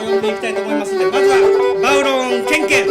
呼んでいきたいと思いますので、まずはバウロンケンケン。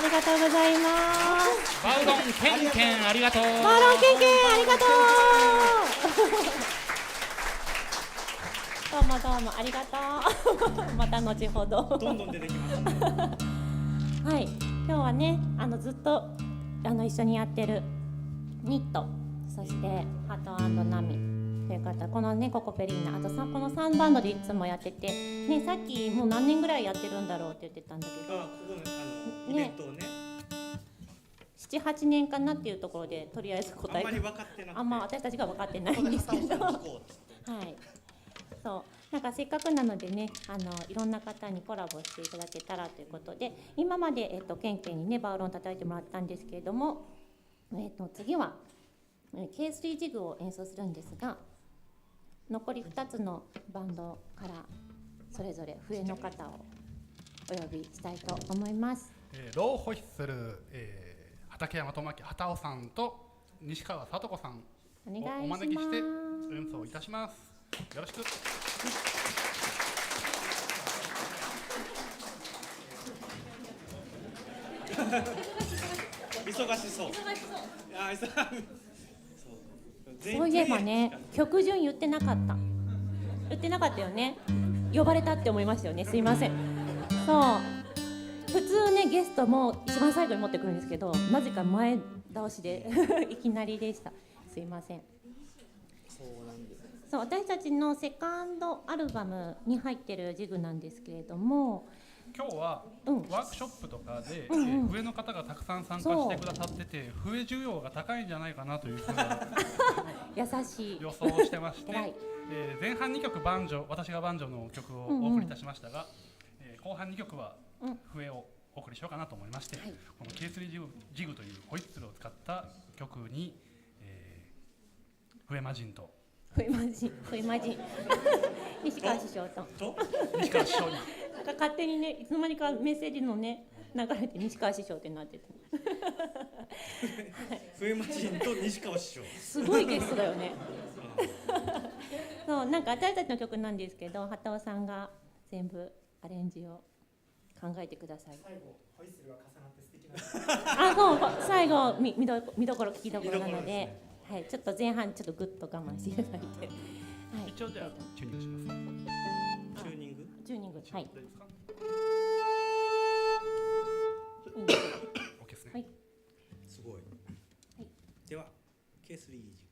りがとうございます。バウロンケンケンありがとう。バウロンケンケンありがとう。どうもどうもありがとう。また後ほど。どんどん出てきます。はい、今日はね、ずっと一緒にやってるニット、そしてハート&ナミという方、このねココペリーナ、あとこの3バンドでいつもやってて、ね、さっきもう何年ぐらいやってるんだろうって言ってたんだけど、ここのイベントをね、7、8年かなっていうところでとりあえず答えあんまり分かってなくて、あんま私たちが分かってないんですけど、はい、そうなんかせっかくなのでね、いろんな方にコラボしていただけたらということで、今までケンケンにねバウロン叩いてもらったんですけれども、次はK3 ジグを演奏するんですが、残り2つのバンドからそれぞれ笛の方をお呼びしたいと思います。ローホイッスル、畠山智明畑尾さんと西川聡子さんをお招きして演奏いたします。よろしく。忙しそう。そういえばね、曲順言ってなかった。言ってなかったよね。呼ばれたって思いましたよね。すいません。そう。普通ねゲストも一番最後に持ってくるんですけど、なぜか前倒しでいきなりでした。すいません。そう、私たちのセカンドアルバムに入ってるジグなんですけれども、今日はワークショップとかで、笛の方がたくさん参加してくださってて、笛需要が高いんじゃないかなというふうな優しい予想をしてまして、前半2曲バンジョ、私がバンジョの曲をお送りいたしましたが、後半2曲は笛をお送りしようかなと思いまして、この K3 ジグというホイッスルを使った曲に、笛魔人と笛魔人西川師匠と西川師匠になんか勝手にね、いつの間にかメッセージのね流れて西川師匠ってなってて笛魔人と西川師匠すごいゲストだよねそう、なんか私たちの曲なんですけど、畑尾さんが全部アレンジを考えてください。最後ホイッスルが重なって素敵なあ、そう、最後見どころ聞きどころなので、はい、ちょっと前半ちょっとグッと我慢していただいて、はい、一応じゃあチューニングします。チューニング、はい、大丈夫ですか？いいんですよ。 OK ですね。はい、すごい。では K3 ジグ。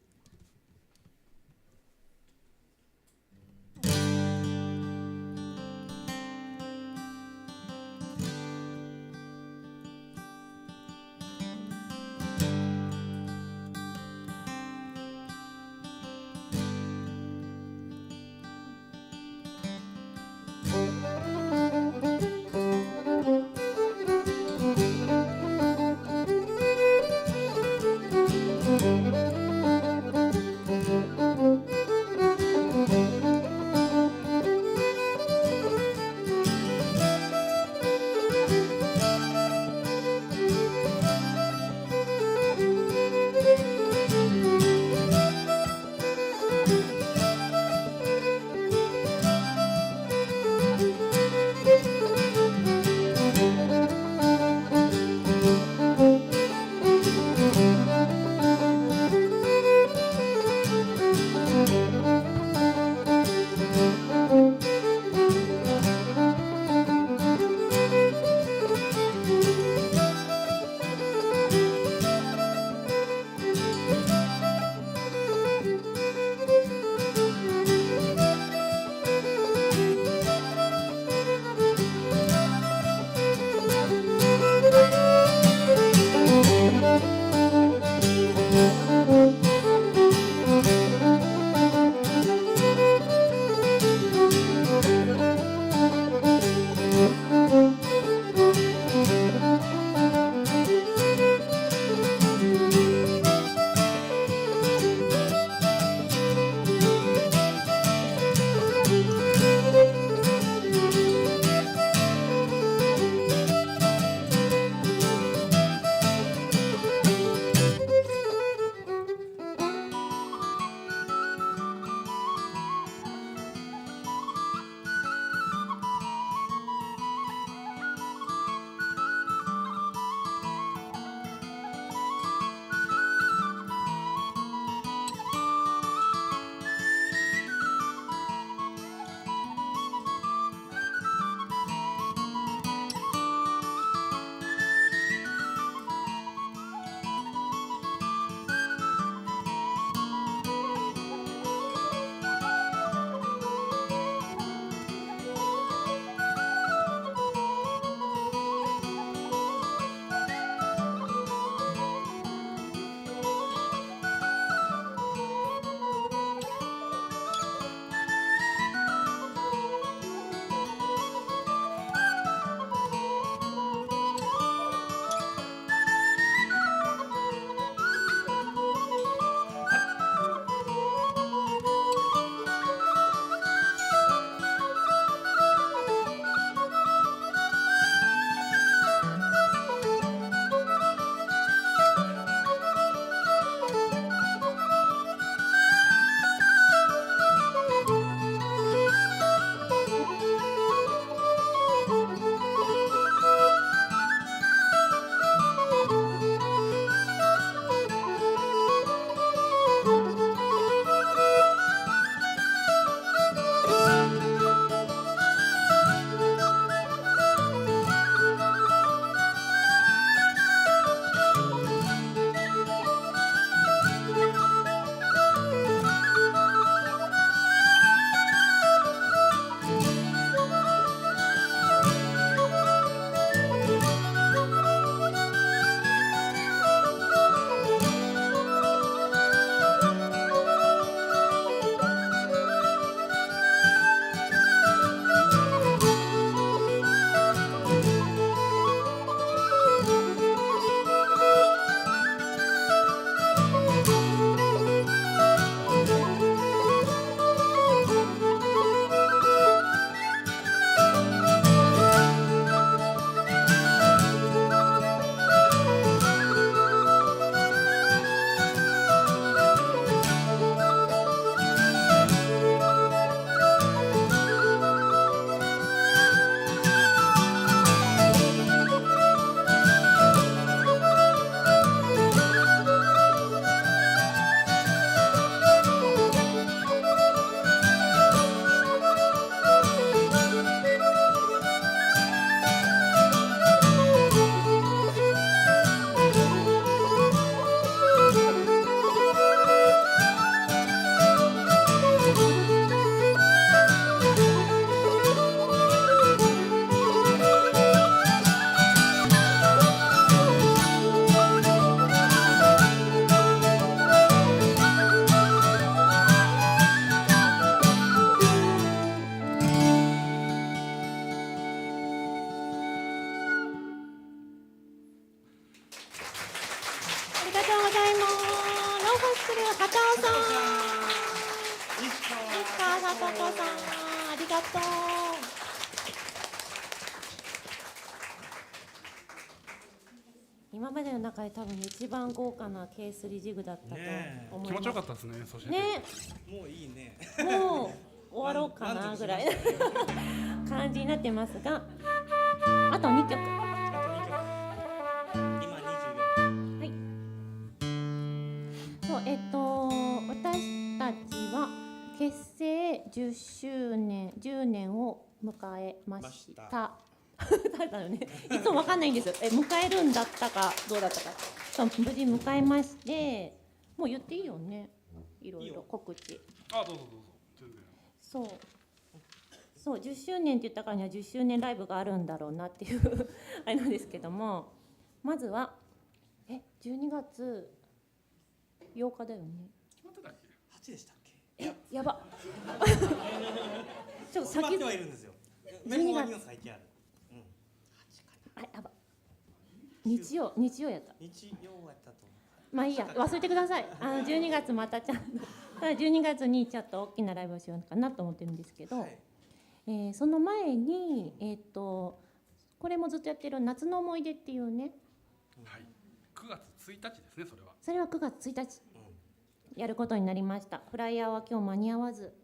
それは片尾さん。石石川さと子さん、ありがとう。今までの中で多分一番豪華な K3 ジグだったと思います。気持ちよかったですね。そしてね、もういいね。もう終わろうかなぐらい感じになってますが、あと2曲。今24。はい。そう、私たちは結成10周年、10年を迎えました。だよね。いつもわかんないんですよ。迎えるんだったかどうだったか。そう、無事迎えまして、もう言っていいよね。いろいろ告知。あ、どうぞどうぞ。全然。そう。そう、10周年って言ったからには10周年ライブがあるんだろうなっていうあれなんですけども、まずは12月8日だよね。決まってたっけ8でしたっけ？やばちょっと先決まってはいるんですよ。メモには書いてある。あ、やば日曜やった。日曜やったと思まあいいや、忘れてください。12月またちゃんと12月にちょっと大きなライブをしようかなと思ってるんですけど、はい。その前にこれもずっとやってる夏の思い出っていうね、はい。9月1日ですね。それは。それは9月1日やることになりました。フライヤーは今日間に合わず、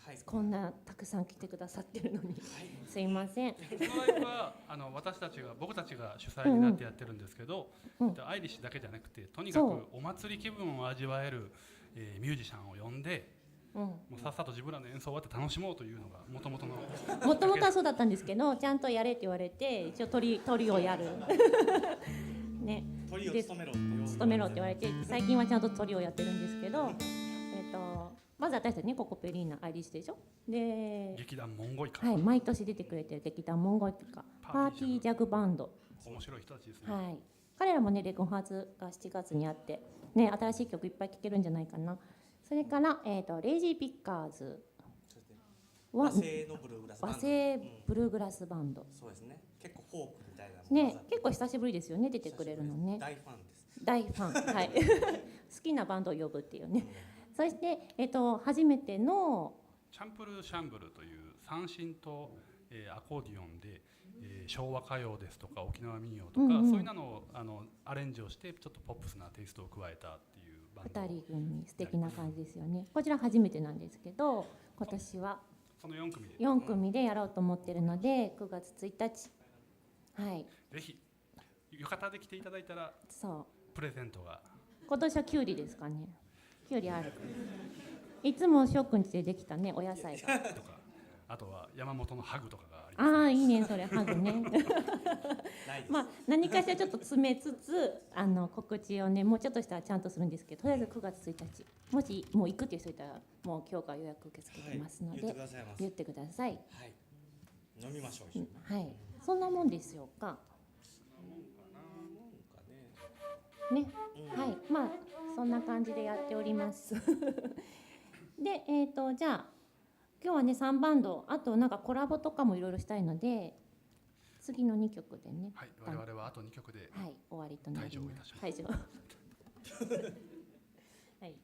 はい。こんなたくさん来てくださってるのにすいません。このライブは僕たちが主催になってやってるんですけど、アイリッシュだけじゃなくて、とにかくお祭り気分を味わえる、ミュージシャンを呼んで、もうさっさと自分らの演奏を終わって楽しもうというのがもともとの。もともとはそうだったんですけど、ちゃんとやれって言われて、一応トリをやるね。トリを務めろって言われて、最近はちゃんとトリをやってるんですけど、まず私たちね、ココペリーナアイリッシュでしょ。で、劇団モンゴイカ。はい、毎年出てくれてる劇団モンゴイカ、パーティージャグバンド。面白い人たちですね。はい。彼らもね、レコ発が7月にあって、ね、新しい曲いっぱい聴けるんじゃないかな。それから、レイジーピッカーズは和製のブルーグラスバンド。和製ブルーグラスバンド。そうですね。結構フォークみたいな。ね、結構久しぶりですよね、出てくれるのね。大ファンです。大ファン、はい。好きなバンドを呼ぶっていうね。そして、初めてのチャンプルシャンブルという三線と、アコーディオンで、昭和歌謡ですとか沖縄民謡とか、そういうのをアレンジをしてちょっとポップスなテイストを加えたっていうバンド。2人組素敵な感じですよね。こちら初めてなんですけど、今年はその4組でやろうと思ってるので、9月1日、はい。ぜひ浴衣で来ていただいたら、そう。プレゼントが。今年はキュウリですかね。キュウリある。いつも翔くんちでできたね、お野菜が。とか、あとは山本のハグとかがあります。ああ、いいね、それハグね。まあ、何かしらちょっと詰めつつ、告知をね、もうちょっとしたらちゃんとするんですけど、とりあえず9月1日、もしもう行くっていう人いたら、もう今日から予約受け付けてますので、言ってください。はい。飲みましょう。はい。そんなもんですよか。ね、はい、まあそんな感じでやっております。で、じゃあ今日はね3バンド、あとなんかコラボとかもいろいろしたいので、次の2曲でね。はい、我々はあと2曲で、はい、終わりとなります。退場。はい。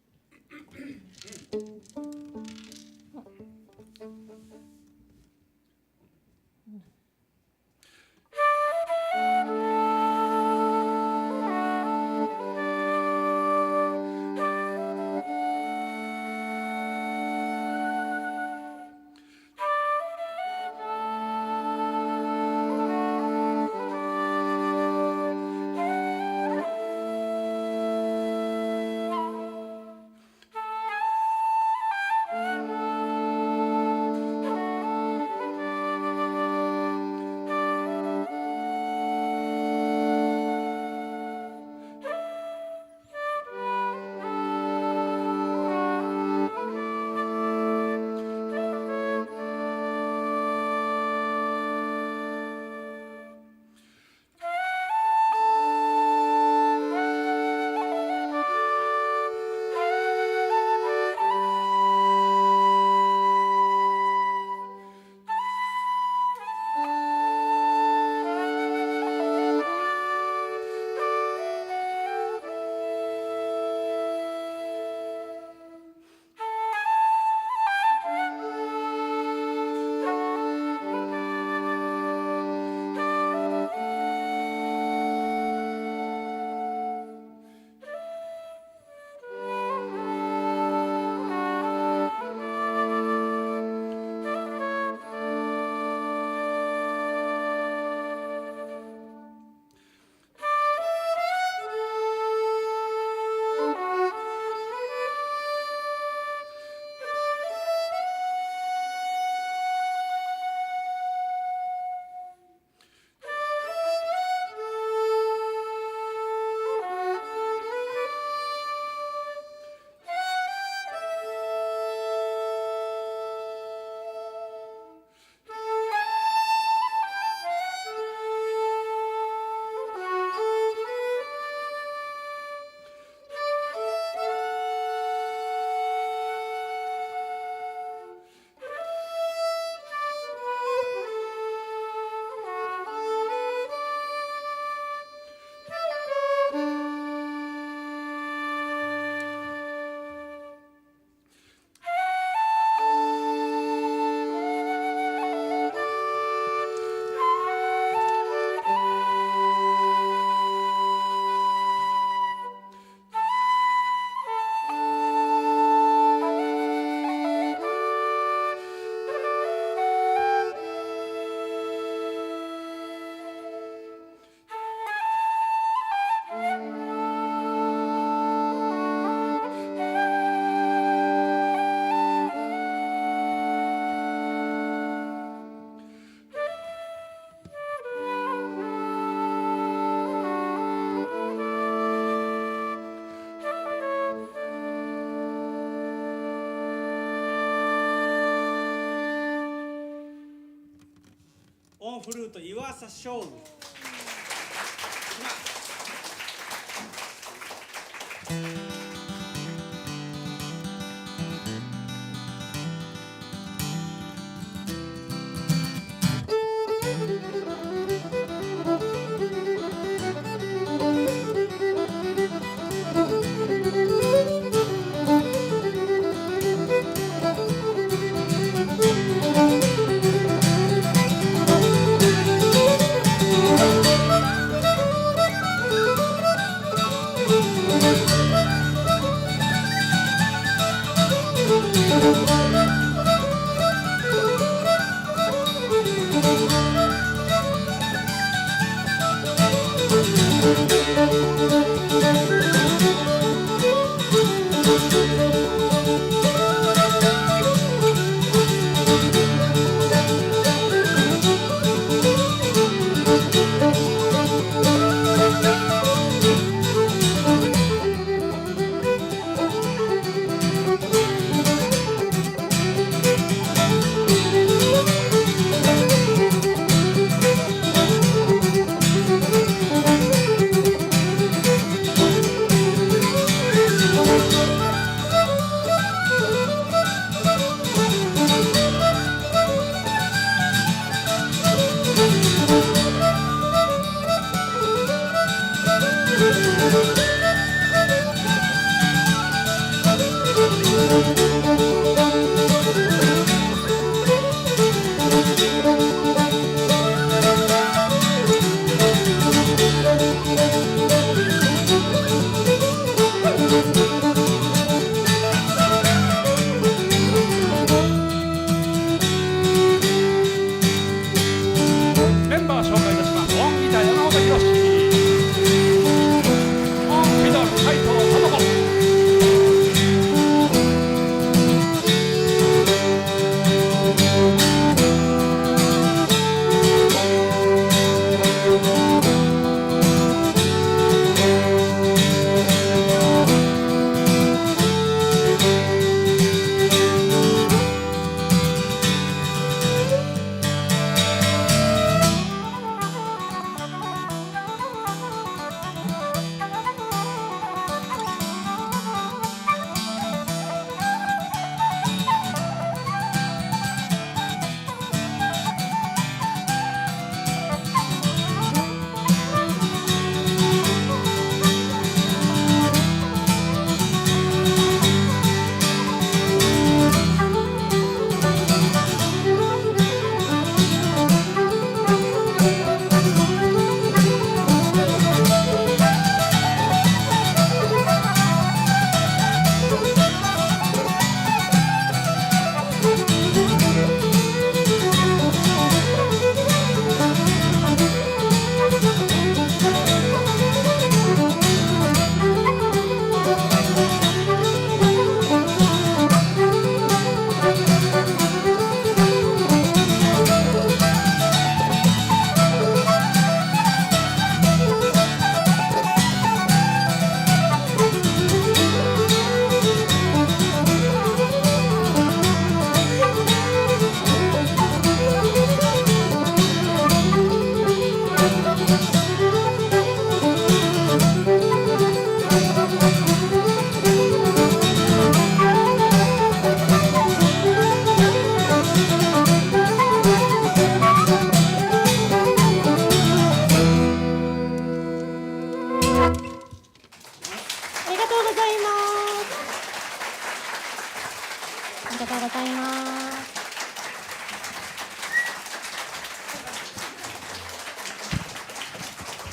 フルート湯浅翔。メンバー紹介いたします。オンギター山本博史、オンフィドル斉藤智子、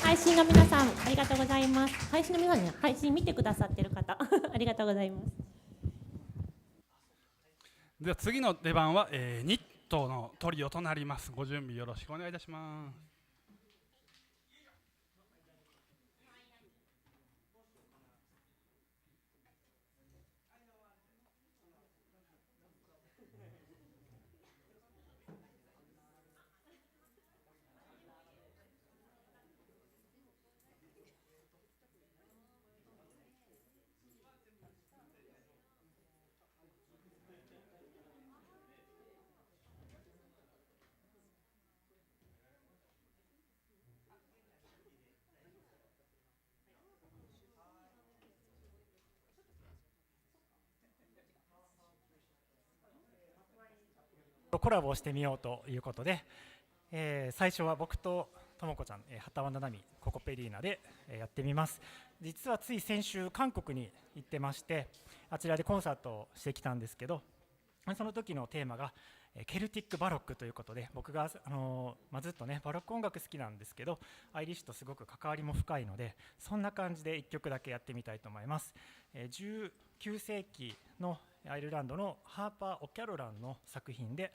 配信の皆さんありがとうございます。配信の皆さんね、配信見てくださってる方ありがとうございます。では次の出番は、ニットのトリオとなります。ご準備よろしくお願いいたします。コラボをしてみようということで、最初は僕とともこちゃん、畑和奈美ココペリーナで、やってみます。実はつい先週韓国に行ってまして、あちらでコンサートをしてきたんですけど、その時のテーマがケルティックバロックということで、僕が、ずっとねバロック音楽好きなんですけど、アイリッシュとすごく関わりも深いので、そんな感じで1曲だけやってみたいと思います。19世紀のアイルランドのハーパー・オキャロランの作品で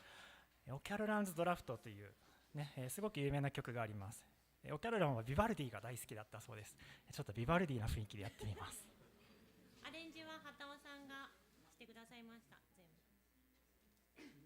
オキャロランズ・ドラフトという、ね、すごく有名な曲があります。オキャロランはビバルディが大好きだったそうです。ちょっとビバルディな雰囲気でやってみます。アレンジは畑尾さんがしてくださいました。全部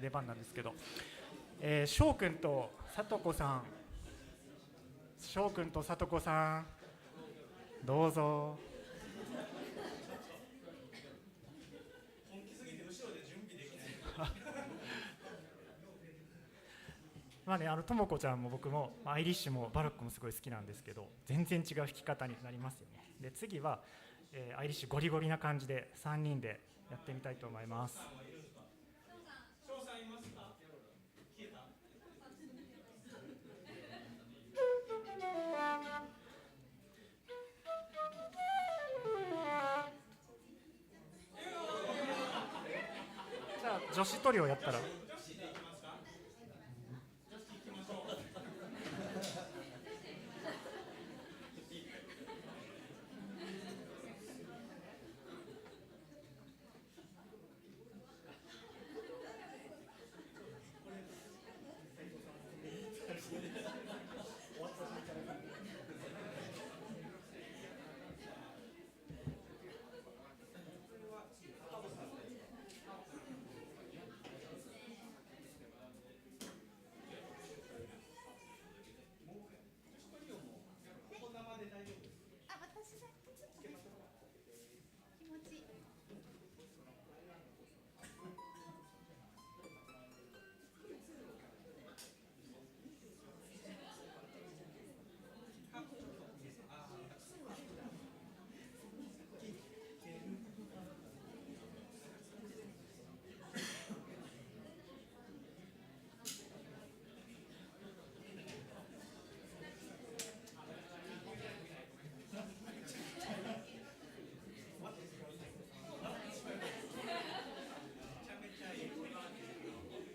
出番なんですけど、翔くんとさとこさん、翔くんとさとこさん、どうぞ。まあね、ともこちゃんも僕もアイリッシュもバロックもすごい好きなんですけど、全然違う弾き方になりますよね。で次は、アイリッシュゴリゴリな感じで3人でやってみたいと思います。じゃあ女子トリオやったら。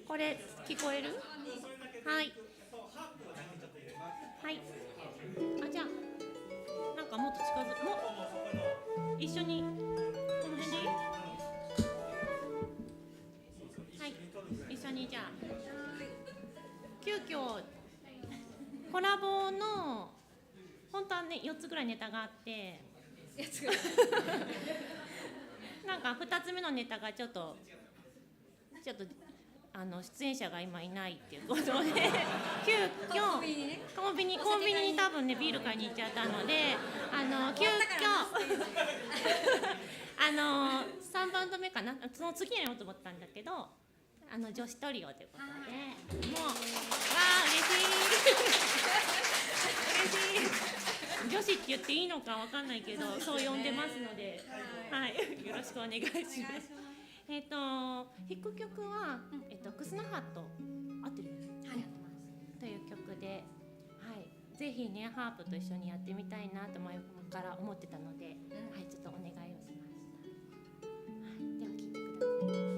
これ聞こえる？はい。はい。あ、じゃあなんかもっと近づく。も一緒にこの辺でいい？はい。一緒にじゃあ急遽コラボの本当はね4つぐらいネタがあって。なんか2つ目のネタがちょっと出演者が今いないっていうことで急遽コンビニに多分ねビール買いに行っちゃったので急遽3バンド目かな、その次やろうと思ったんだけど女子トリオということで、もうわあ嬉しい嬉しい。女子って言っていいのかわかんないけどそう呼んでますので、はい、よろしくお願いします。弾く曲は、クスナハット合ってるよね、はい、という曲で、はい、ぜひねハープと一緒にやってみたいなと前から思ってたので、はい、ちょっとお願いをしました。はい、では聴いてください。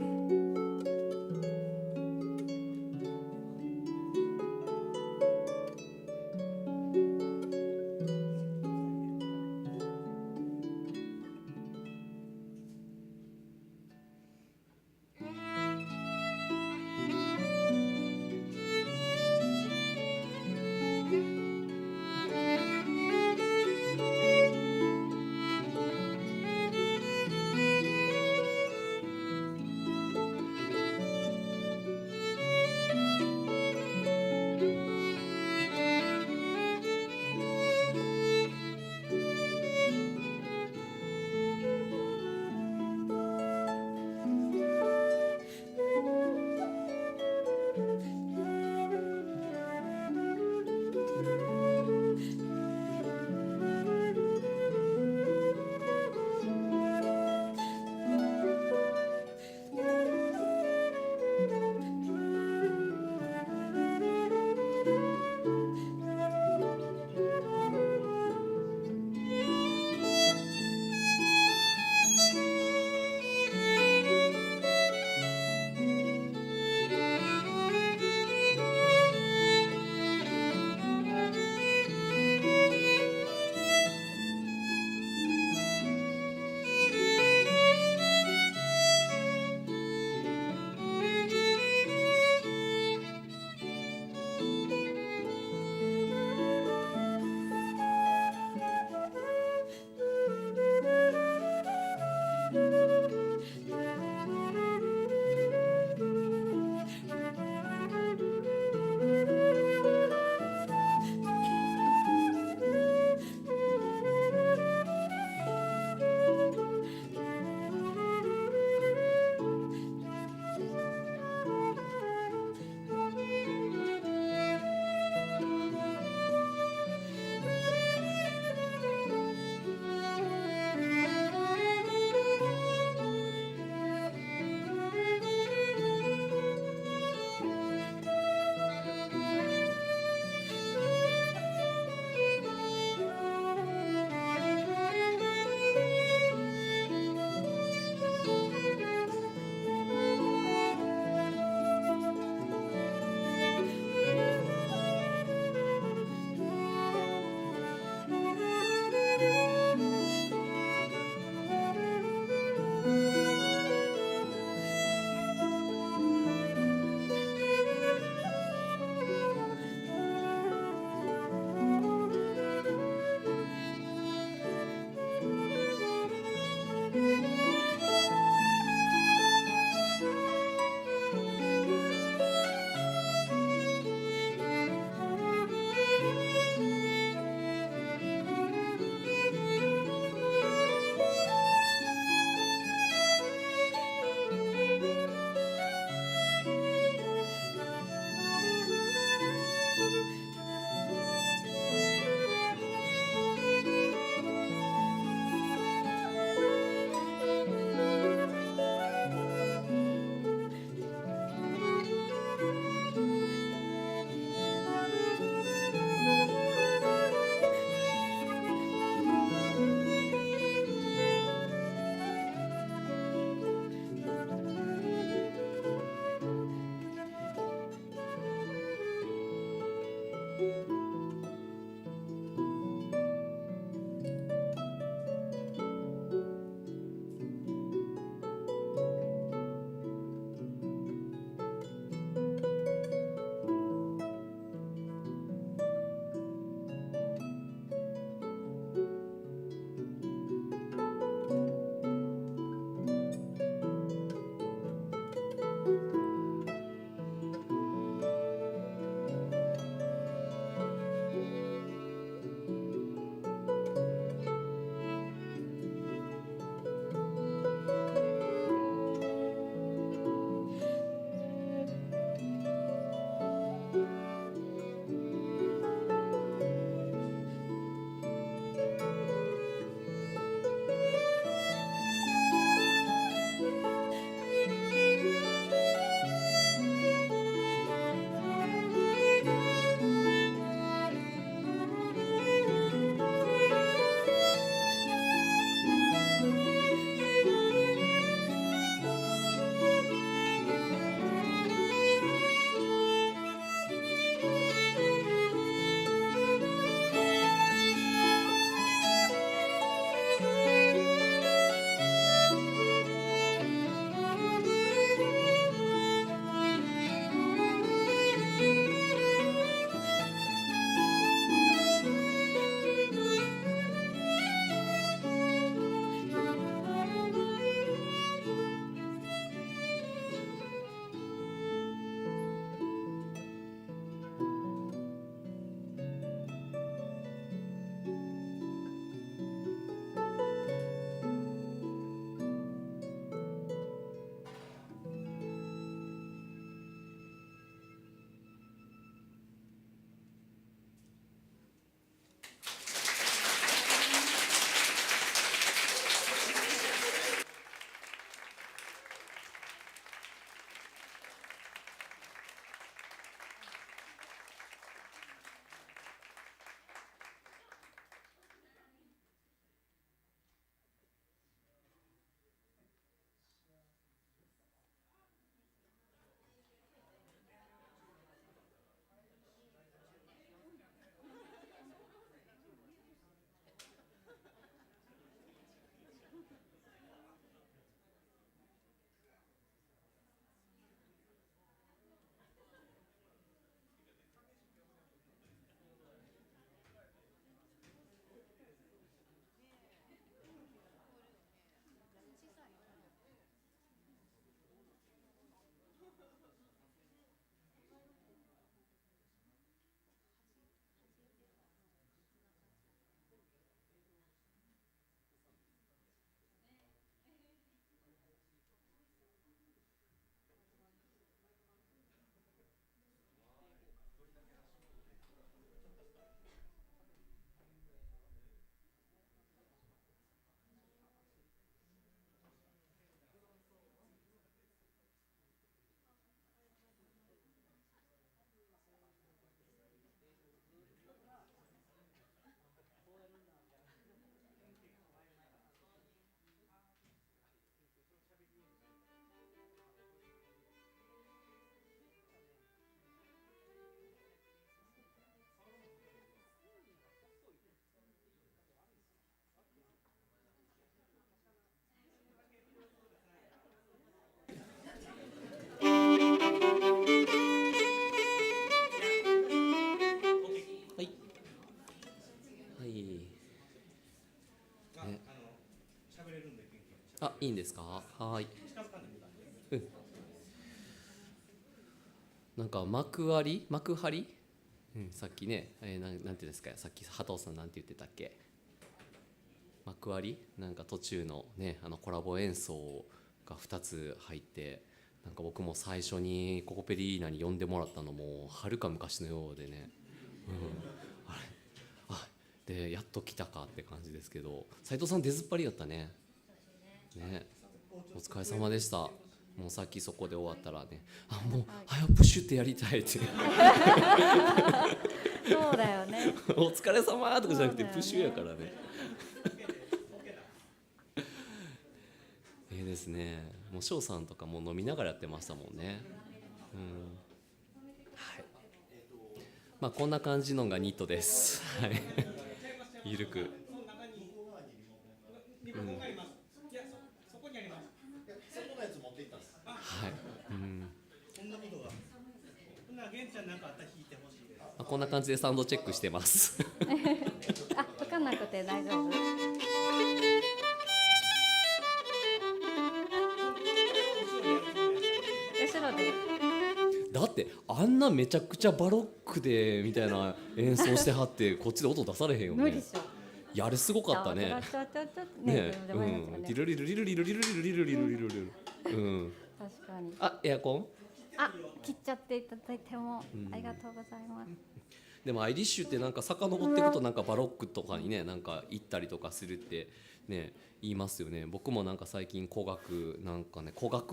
いいんですか。はい。なんか幕張、さっきね、なんていうんですか、さっき波藤さんなんて言ってたっけ。幕張、なんか途中のね、コラボ演奏が2つ入って、なんか僕も最初にココペリーナに呼んでもらったのもはるか昔のようでね、でやっと来たかって感じですけど、斉藤さん出ずっぱりやったね。ね、お疲れ様でした。もうさっきそこで終わったらね、もう早くプッシュってやりたいってそうだよね。お疲れ様とかじゃなくてプッシュやからね。ですね。もう翔さんとかも飲みながらやってましたもんね。はい。まあこんな感じのがニットです。はい。ゆるく。はい。こんな感じでサウンドチェックしてます。吹かなくて大丈夫。だってあんなめちゃくちゃバロックでみたいな演奏してはってこっちで音出されへんよね。無理っしょ。いやあれすごかったね。ね、リルリルリルリルリルリルリルリルリルリル。確かに。あ、エアコン？切っちゃっていただいてもありがとうございます。でもアイリッシュってなんか遡っていくとなんかバロックとかにねなんか行ったりとかするってね言いますよね。僕もなんか最近古楽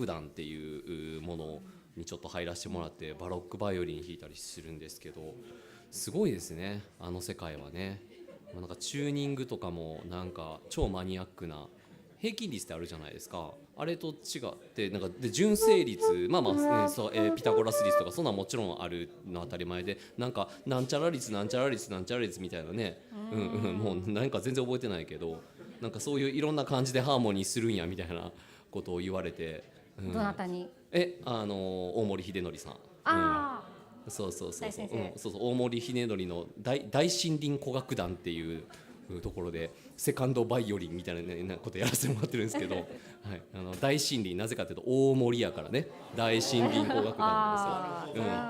団っていうものにちょっと入らせてもらってバロックバイオリン弾いたりするんですけど、すごいですねあの世界はね。なんかチューニングとかもなんか超マニアックな平均率ってあるじゃないですか。あれと違ってなんかで純正率ピタゴラス率とかそんなんもちろんあるの当たり前で、なんかなんちゃら率なんちゃら率なんちゃら率みたいなね、もうなんか全然覚えてないけど、なんかそういういろんな感じでハーモニーするんやみたいなことを言われて、どなたに？大森秀則さん。そう大森秀則の大森林古楽団っていうところでセカンドバイオリンみたいなことやらせてもらってるんですけど、はい、大森林なぜかというと大森やからね大森林古楽団な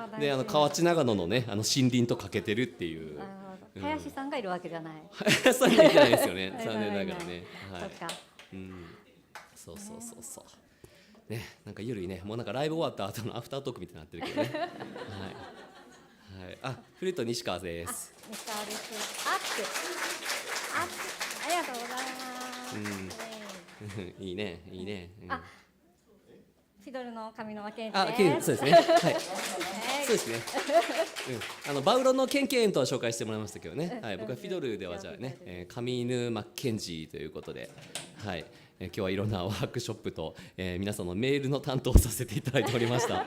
んですよ。で河内長野のね森林とかけてるっていう。林さんがいるわけじゃない。林さんがいないですよね。残念ながらね。はい。そうね、なんかゆるいね、もうなんかライブ終わった後のアフタートークみたいになってるけどね。はい。フルート西川です。西川です。ありがとうございます。いいね、いいね。フィドルの上沼健です。そうですね。はい。そうですね。バウロのケンケンとは紹介してもらいましたけどね。はい。僕はフィドルではじゃあね、上犬マッケンジーということで、はい。今日はいろんなワークショップと、皆さんのメールの担当をさせていただいておりました。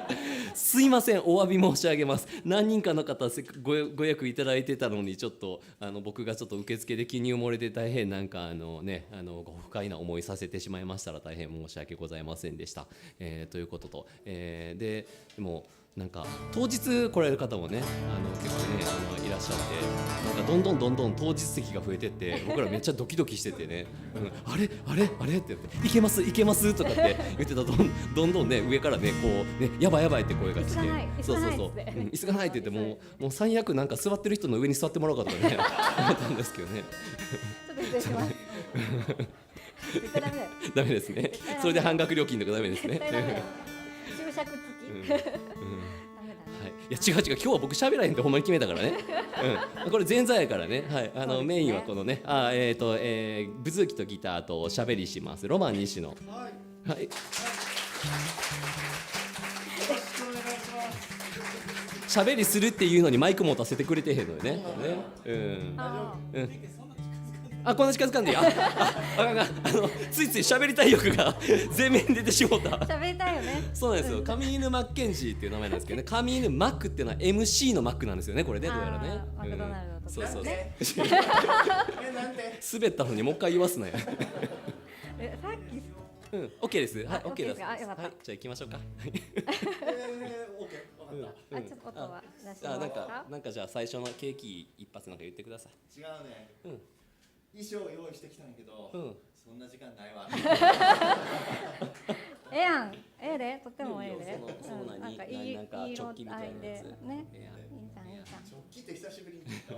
すいません、お詫び申し上げます。何人かの方ご予約いただいてたのにちょっと僕がちょっと受付で記入漏れで大変なんかご不快な思いさせてしまいましたら大変申し訳ございませんでした。ということと、でもなんか当日来られる方もね結構ねいらっしゃって、なんかどんどん当日席が増えてって僕らめっちゃドキドキしててね、あれって言っていけますとかって言ってたらどんどんね上からねこうねやばいって声がして、椅子がないって言ってもう最悪なんか座ってる人の上に座ってもらおうかとかね思ったんですけどね。ダメですね。それで半額料金とかダメですね。注釈付き。いや違う今日は僕喋らへんってほんまに決めたからね。これ前座やからね。はい、メインはこのねブズーキとギターと喋りします。ロマン西野。はい。喋りするっていうのにマイク持たせてくれてへんのよね。こんな近づかんでいい。ついつい喋りたい欲が全面に出てしまった。喋りたいよね。そうなんですよ。上犬マッケンジーっていう名前なんですけどね。上犬マックっていうのは MC のマックなんですよね。これね、どうやらね。マクドナルドとか。そう。滑ったのにもう一回言わすなよ。さっき。OK です。はい、OK です。はい、じゃあ行きましょうか。ちょっと音は出しますか。なんかじゃあ最初のケーキ一発なんか言ってください。違うね。衣装用意してきたんやけど、そんな時間ないわ。ええやん、ええで、とってもええで。そうななんかいいなんかいい色チョッキみた合いでいなやつね。ええやんいいじゃんいいじゃん。直帰って久しぶりに聞いた。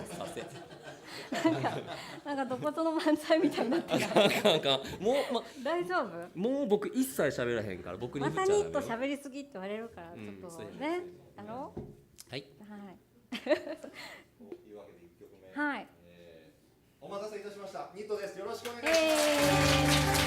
すいませんなんかどことの漫才みたいになってる。あかんあかんもう、大丈夫？もう僕一切喋らへんから僕にま振っちゃダメよたニット喋りすぎって言われるからちょっとそうやね。やろう？はいはい。というわけで1曲目。はい。お待たせいたしました。ニットです。よろしくお願いしえます。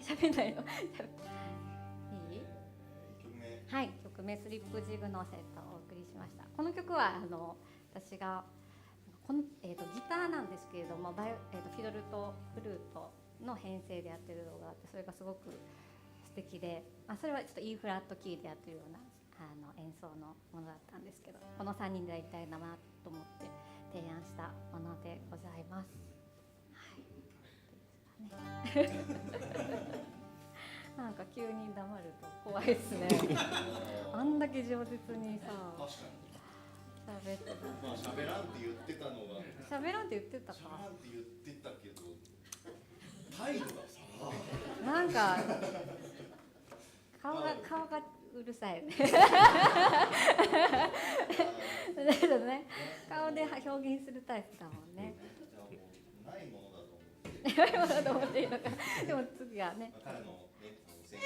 喋んないの。いい？ 1曲目。はい、曲名スリップジグのセットをお送りしました。この曲は私がギターなんですけれども、フィドルとフルートの編成でやってる動画があって、それがすごく素敵で、それはちょっと E フラットキーでやってるような演奏のものだったんですけど、この3人でやりたいなと思って提案したものでございます。はい。なんか急に黙ると怖いですね。あんだけ饒舌にさ、喋ってた。喋らんって言ってたのが。喋らんって言ってたか。喋らんって言ってたけど、態度がさ。なんか顔がうるさいね。だけどね、顔で表現するタイプだもんね。ないものだと思って。ないものだと思っていいのか。でも次はね。彼のね、先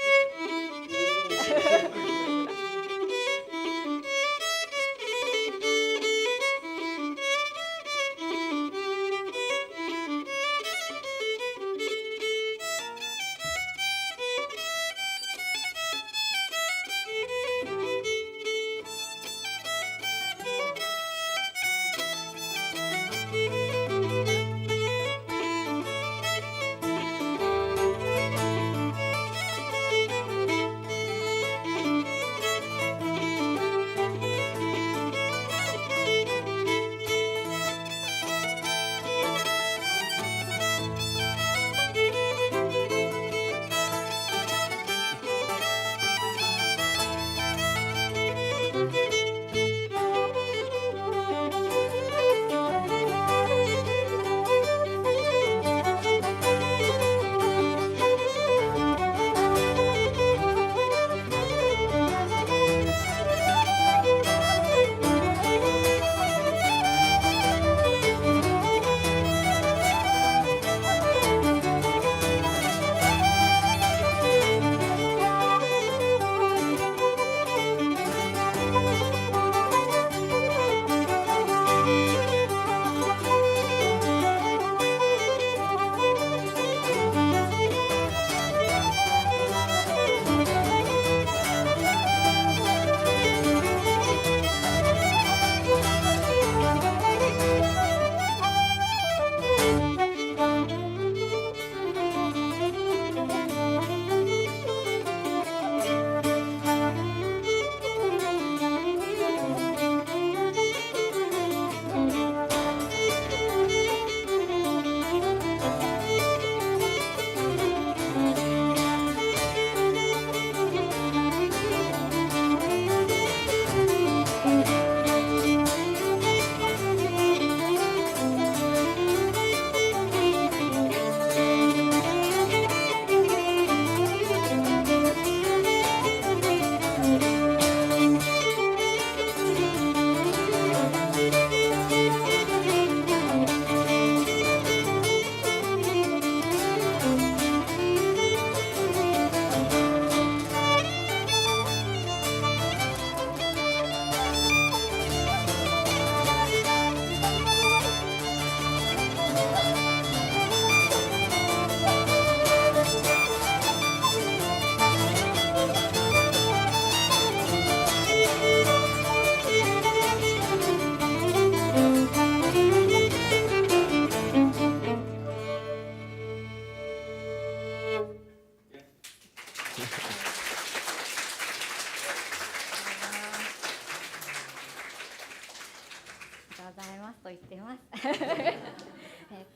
と言ってます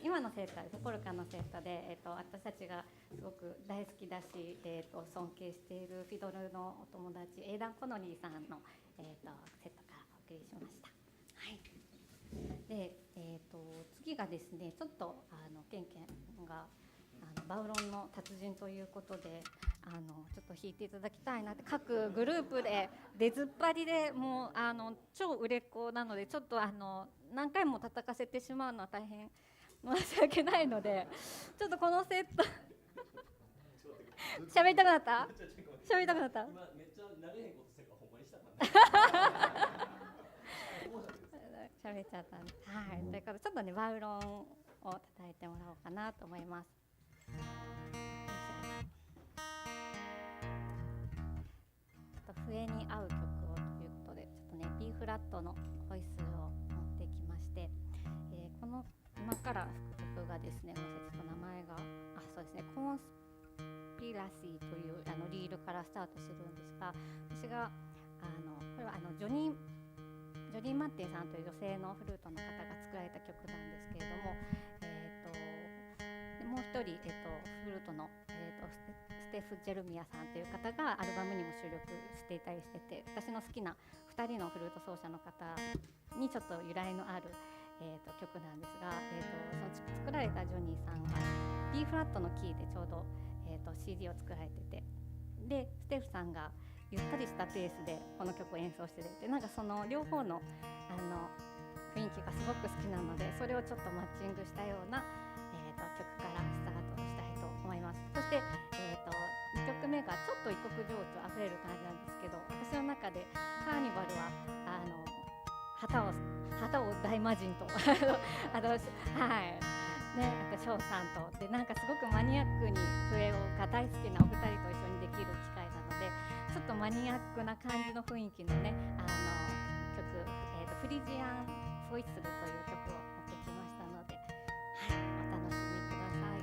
今のセーターポルカのセーターで、私たちがすごく大好きだし、尊敬しているフィドルのお友達エイダン・コノリーさんの、セットからお送りしました。はい、で、次がですね、ちょっとケンケンがバウロンの達人ということでちょっと弾いていただきたいなって、各グループで出ずっぱりでもう超売れっ子なので、ちょっと何回も叩かせてしまうのは大変申し訳ないので、ちょっとこのセット喋りたくなった？喋りたくなった？今めっちゃ慣れへんことしてるからほんまにしたかった喋っちゃったんで、はい、ということでちょっとねバウロンを叩いてもらおうかなと思います。笛に合う曲をということで、ちょっとね B フラットのホイッスルを持ってきまして、この今から吹く曲がですね、ちょっと名前がそうですね、コンスピラシーというリールからスタートするんですが、私がこれはジョニー・マッテンさんという女性のフルートの方が作られた曲なんですけれども、もう一人、フルートの、ステフ・ジェルミアさんという方がアルバムにも収録していたりしてて、私の好きな2人のフルート奏者の方にちょっと由来のある、曲なんですが、その作られたジョニーさんが B フラットのキーでちょうど、CD を作られてて、でステフさんがゆったりしたペースでこの曲を演奏してて、なんかその両方の雰囲気がすごく好きなので、それをちょっとマッチングしたような、して、2曲目がちょっと異国情緒あふれる感じなんですけど、私の中でカーニバルは旗を大魔神とはいね、あと翔さんとで、なんかすごくマニアックに笛が大好きなお二人と一緒にできる機会なので、ちょっとマニアックな感じの雰囲気のね曲、フリジアン・ホイッスルという曲を持ってきましたので、はい、お楽しみください。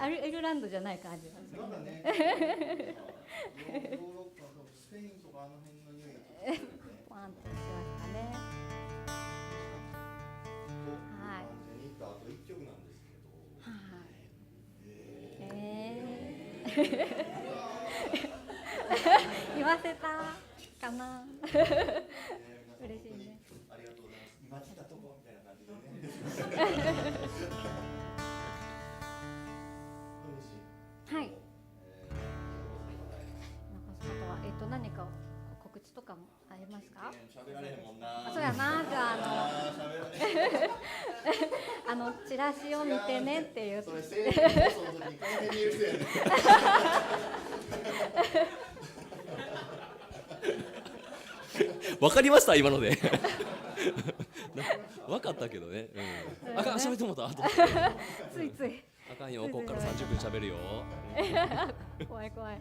アイルランドじゃない感じなんですなんかね、ヨーロッパとスペインとかあの辺の匂いがポワンとしましたね。はい。ジェニットあと1曲なんですけど。言わせたかな。嬉しいね。ありがとうございます。今来たとこみたいな感じでね。はい。残すことは何か告知とかもありますか？喋られへんもんな。そうやな。じゃあチラシを見てねっていう。それ生放送の時にこの辺にいる人やね。わかりました今ので。わかったけどね。あかん喋ってもうた。ついつい。あかんよ。ここから30分喋るよ。怖い怖い。い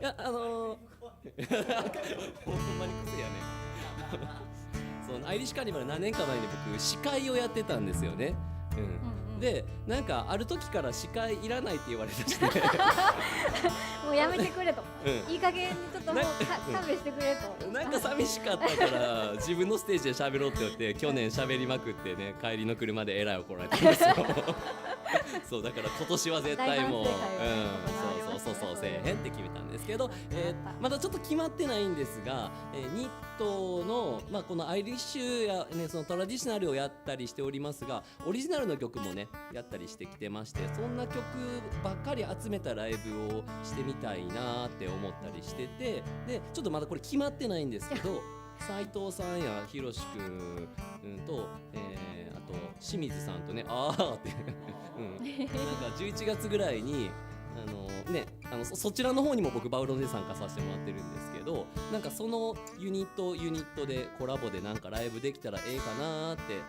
やほんまに癖やね。そのアイリッシュカーニバル何年か前に僕司会をやってたんですよね。でなんかある時から司会いらないって言われたしてもうやめてくれと、いい加減にちょっともう勘弁してくれと。なんか寂しかったから自分のステージで喋ろうって言って去年喋りまくってね、帰りの車でえらい怒られたんですよ。そうだから今年は絶対もうそうせえへんって決めたんですけど、まだちょっと決まってないんですが、ニットの、このアイリッシュや、ね、そのトラディショナルをやったりしておりますが、オリジナルの曲もねやったりしてきてまして、そんな曲ばっかり集めたライブをしてみたいなって思ったりしてて、でちょっとまだこれ決まってないんですけど斉藤さんやひろしくんと、あと清水さんとねってなんか11月ぐらいにそちらの方にも僕バウロンで参加させてもらってるんですけど、なんかそのユニットでコラボでなんかライブできたらええかなって、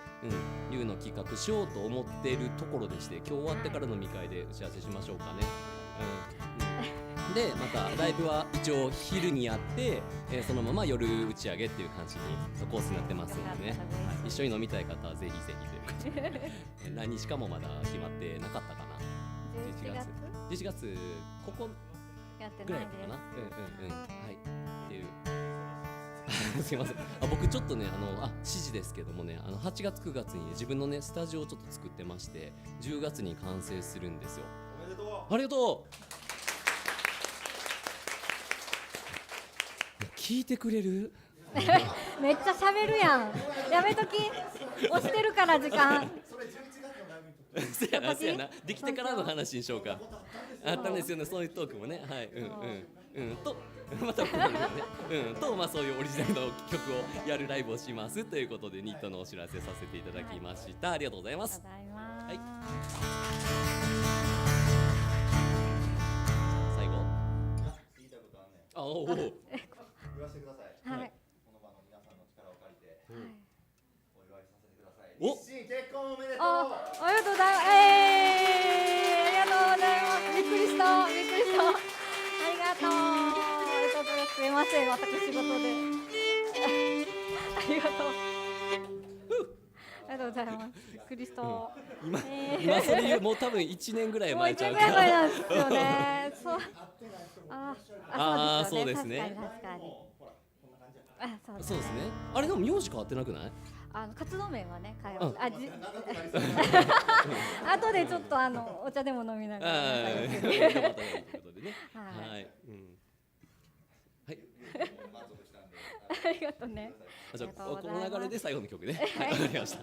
いうのを企画しようと思ってるところでして、今日終わってからの飲み会で打ち合わせしましょうかね。でまたライブは一応昼にやって、そのまま夜打ち上げっていう感じにコースになってますのでね、一緒に飲みたい方はぜひぜひということで何日かもまだ決まってなかったかな。11月ここぐらいかな。はいっていうすいません。僕ちょっとね指示ですけどもね、8月9月に、ね、自分のねスタジオをちょっと作ってまして、10月に完成するんですよ。おめでとう。ありがとう。聞いてくれる？めっちゃ喋るやん。やめとき。押してるから時間。せやな、できてからの話にしようか。あったんですよね、そういうトークもね。はい、とまたここにね、そういうオリジナルの曲をやるライブをしますということで、ニットのお知らせさせていただきました。ありがとうございます。はい。最後。言いたいことあんねん。言わせてください。はい。この場の皆さんの力を借りて、お祝いさせてください。お、日清結婚おめでとう。ありがとうございます。ありがとうございます。びっくりした。ありがとう。すいません、私仕事で。ありがとう。ありがとうございます。びっくりした。今それ言う、もう多分1年ぐらい前ちゃうかもう1年ぐらい前なんですよね。そう。そうですね。確かに。そうですね。あれでも名字変わってなくない？活動名はね変えます。後でちょっとお茶でも飲みながら。はい。ありがとうね。じゃあこの流れで最後の曲ね。はい、わかりました。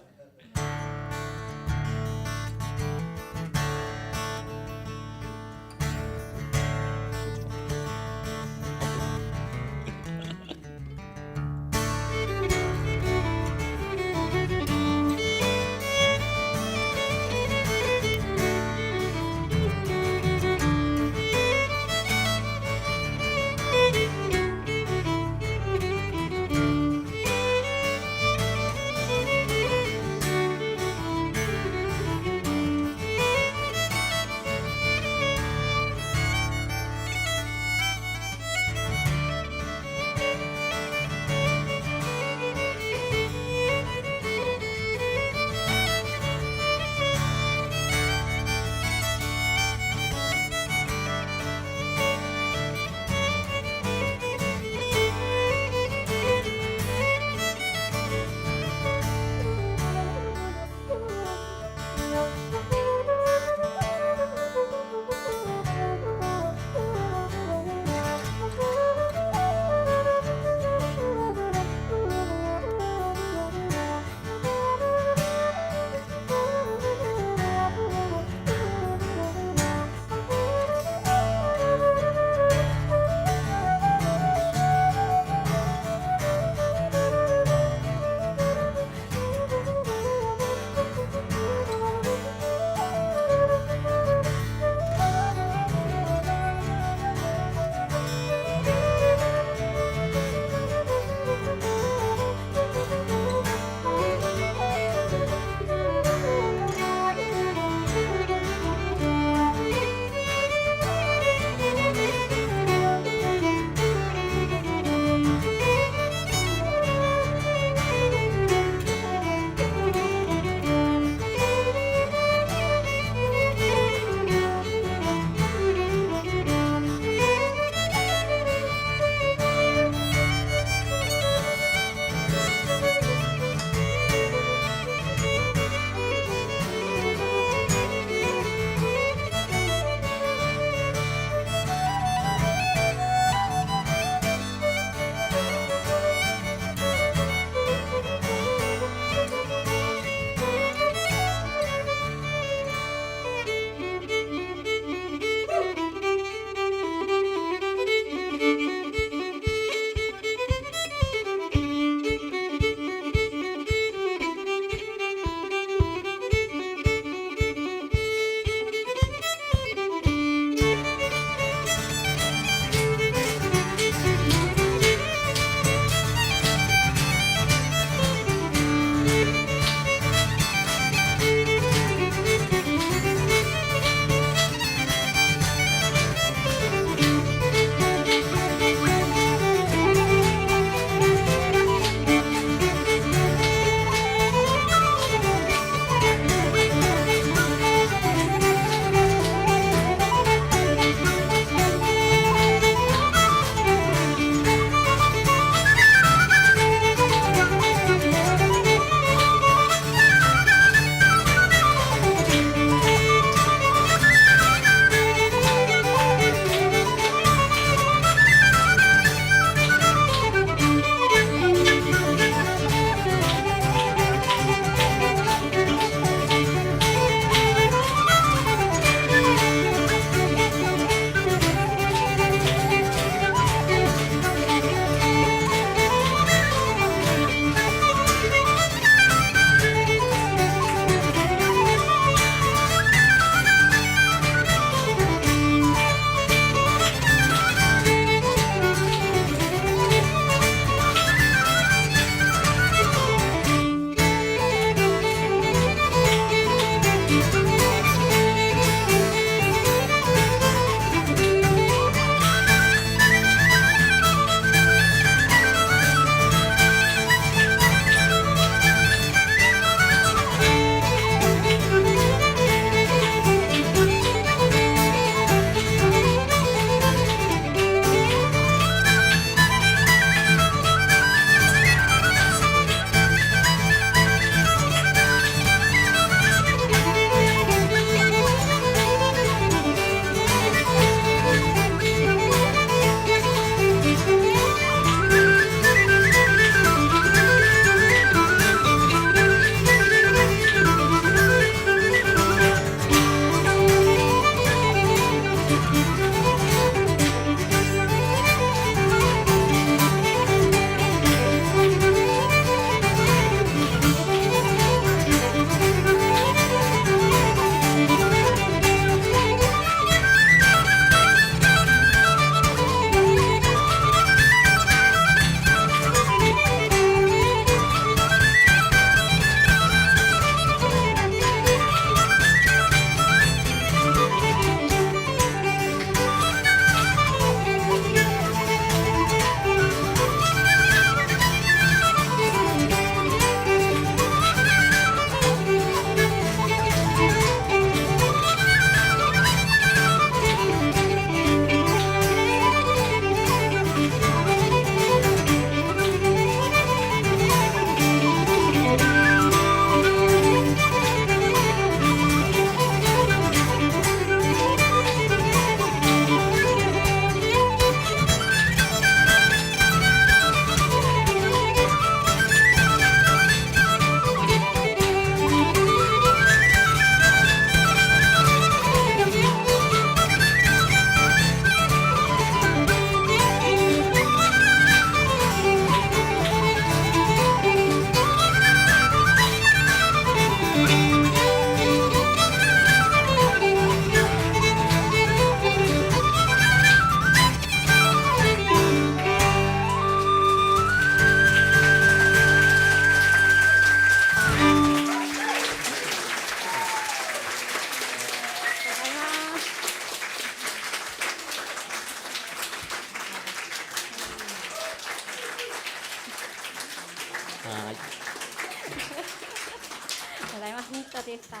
した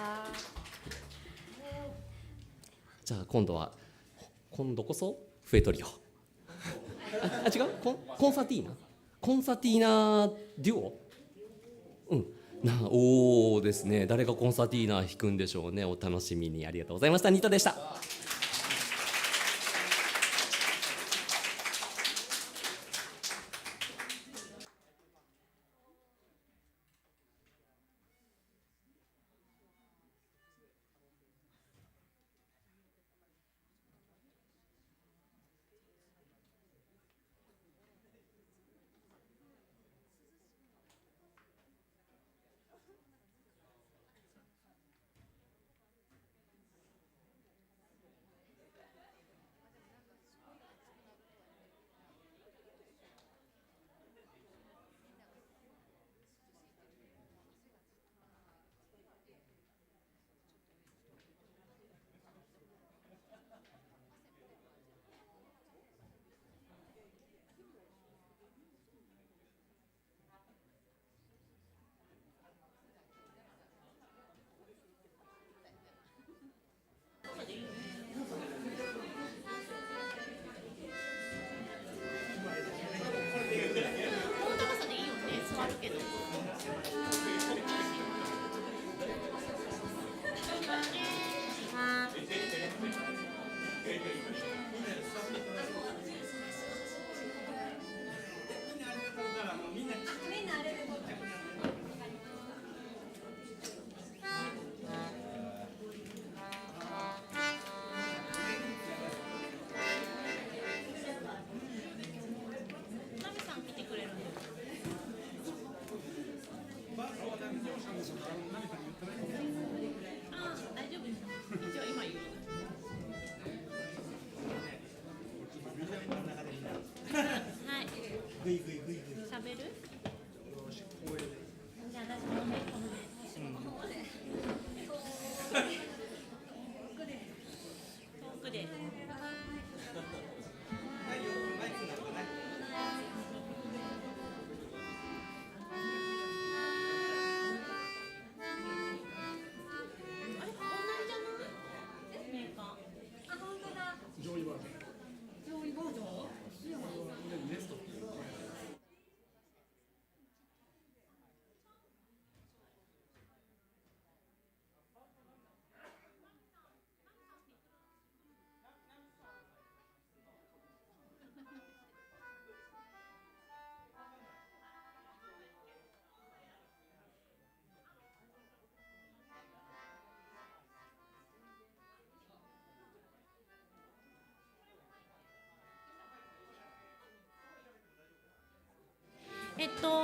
じゃあ今度こそフエトリオ違うコンサティーナデュオおーですね。誰がコンサティーナ弾くんでしょうね。お楽しみに。ありがとうございました。ニットでした。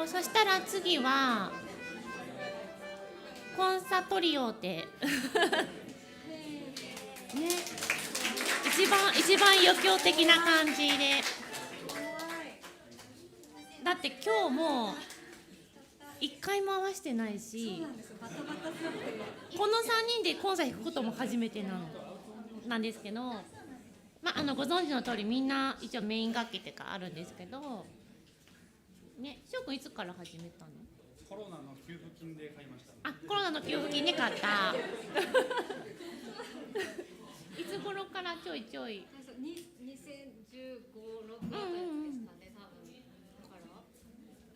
そしたら次はコンサトリオでね、一番余興的な感じで、だって今日も一回も合わせてないし、この3人でコンサ弾くことも初めてなんですけど、ご存知の通りみんな一応メイン楽器ってかあるんですけどね。翔くんいつから始めたの？コロナの給付金で買いました。コロナの給付金で買ったいつ頃からちょいちょい2015、6あたりですかね、多分。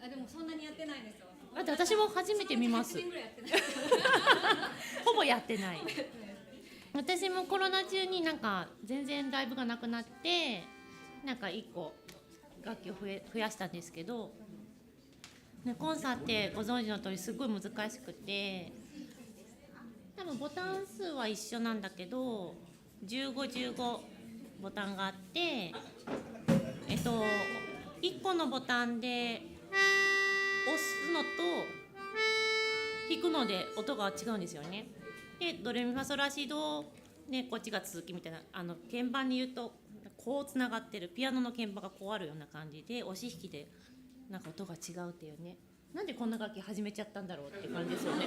だからでもそんなにやってないんですよ。だって私も初めて見ます。ほぼやってない私もコロナ中になんか全然ライブがなくなって、なんか1個楽器を増やしたんですけど、ね、コンサってご存知の通りすごい難しくて、多分ボタン数は一緒なんだけど15ボタンがあって、1個のボタンで押すのと弾くので音が違うんですよね。でドレミファソラシド、ね、こっちが続きみたいな、鍵盤に言うとこうつながってる、ピアノの鍵盤がこうあるような感じで、押し弾きでなんか音が違うっていうね。なんでこんな楽器始めちゃったんだろうって感じですよね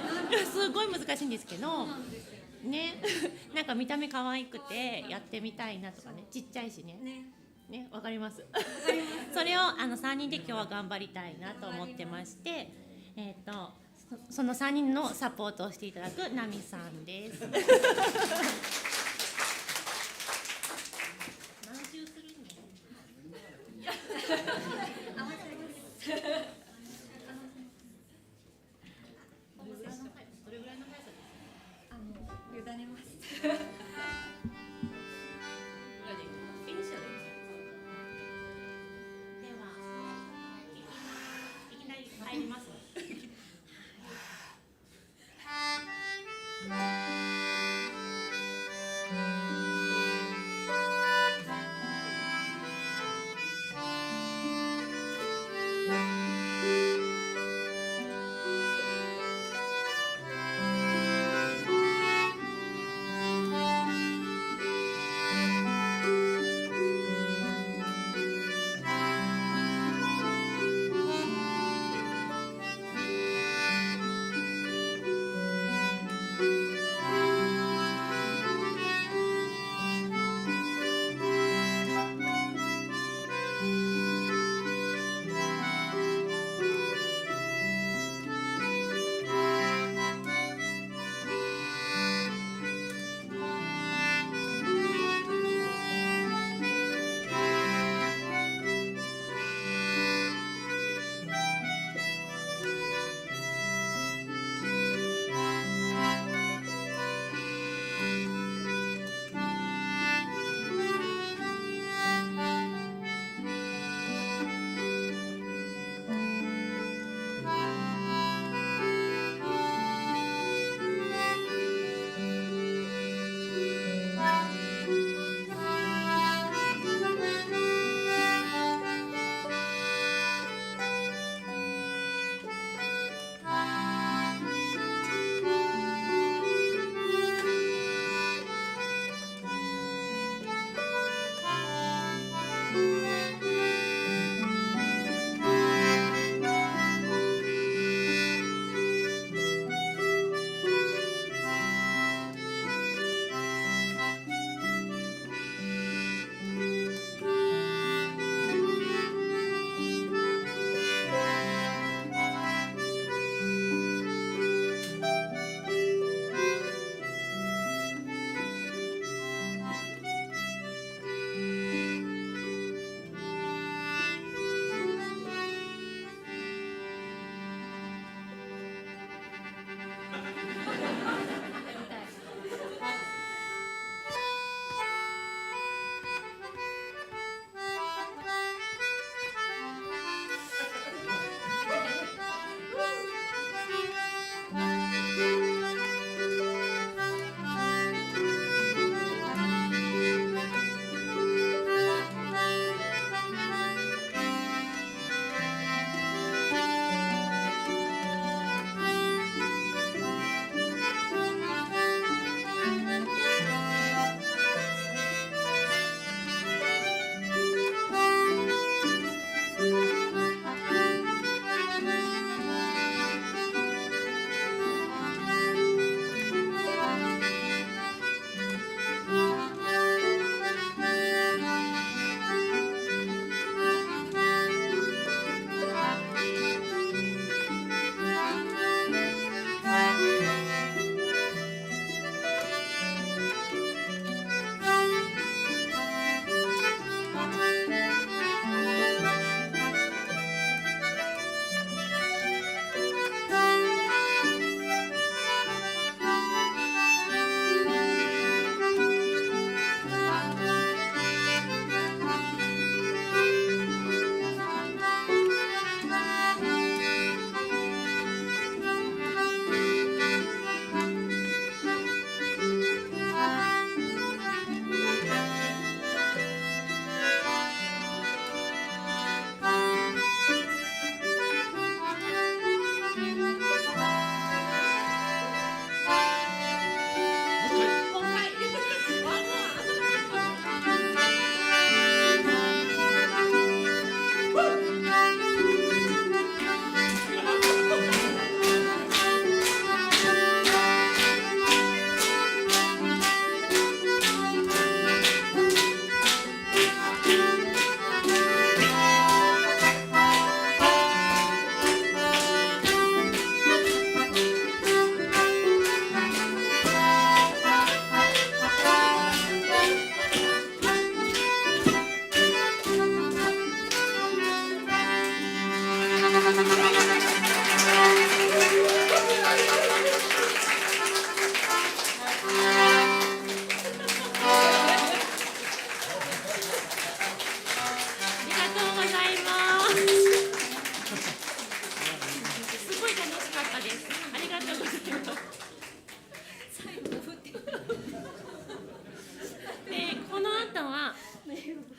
すごい難しいんですけどねなんか見た目可愛くてやってみたいなとかね、ちっちゃいしね、わかりますそれを3人で今日は頑張りたいなと思ってまして、スその3人のサポートをしていただくナミさんです。「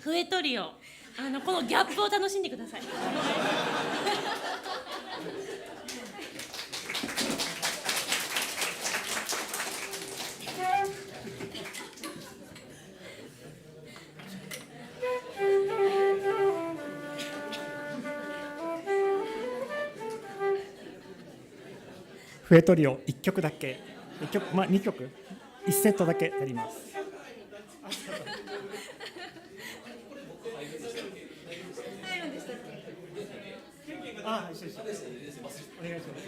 笛トリオ、このギャップを楽しんでください。笛トリオ1曲だけ、2曲1セットだけやります。あ、一緒一緒。お願いします。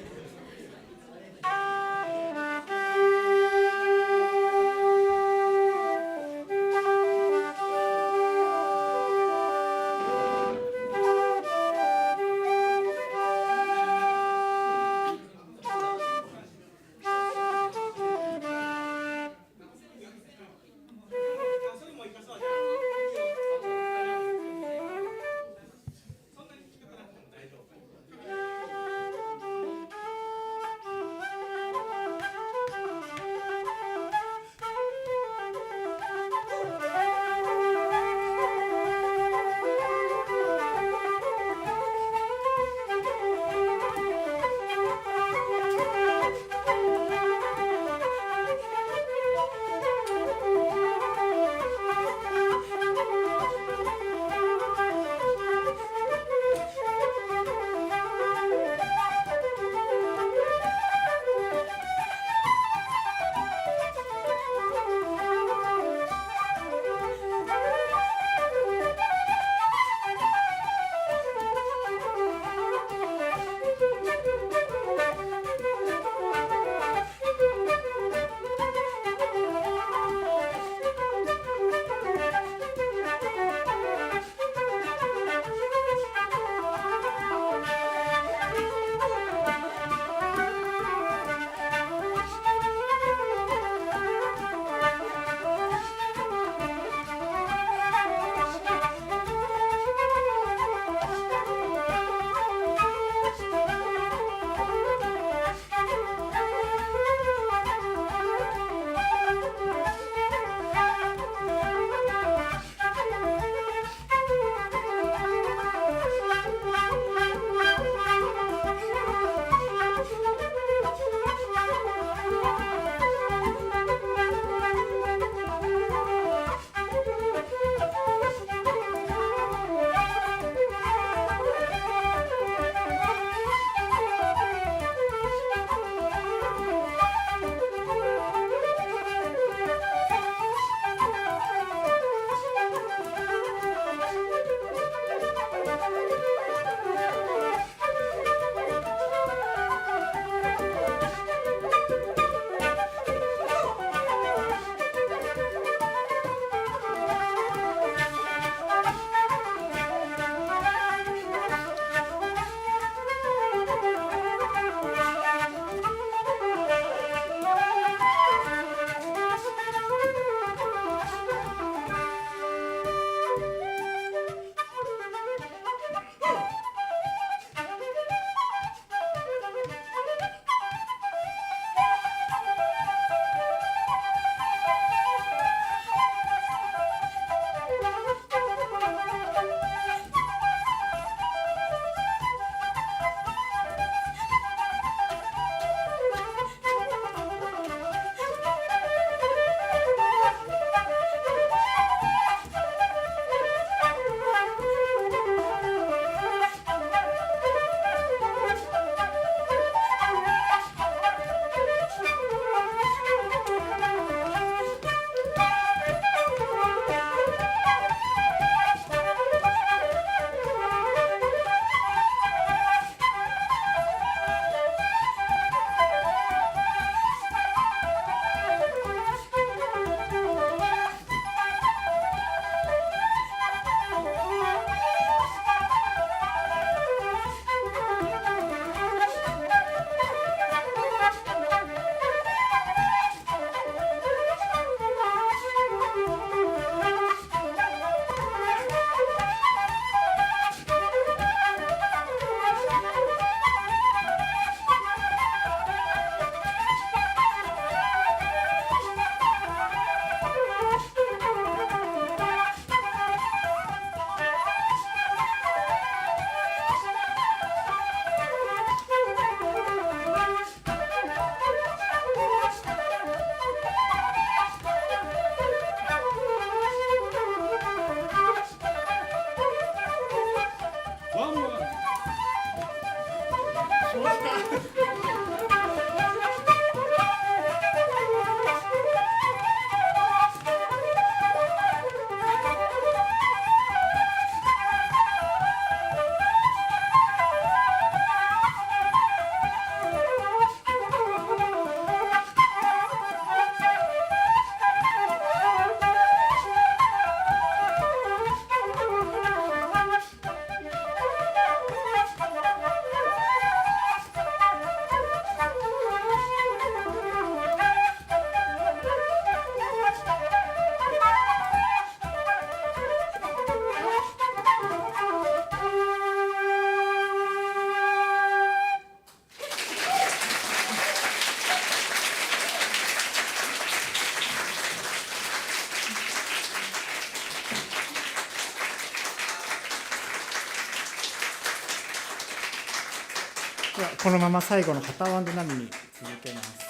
ではこのまま最後の旗ワンド波に続けます。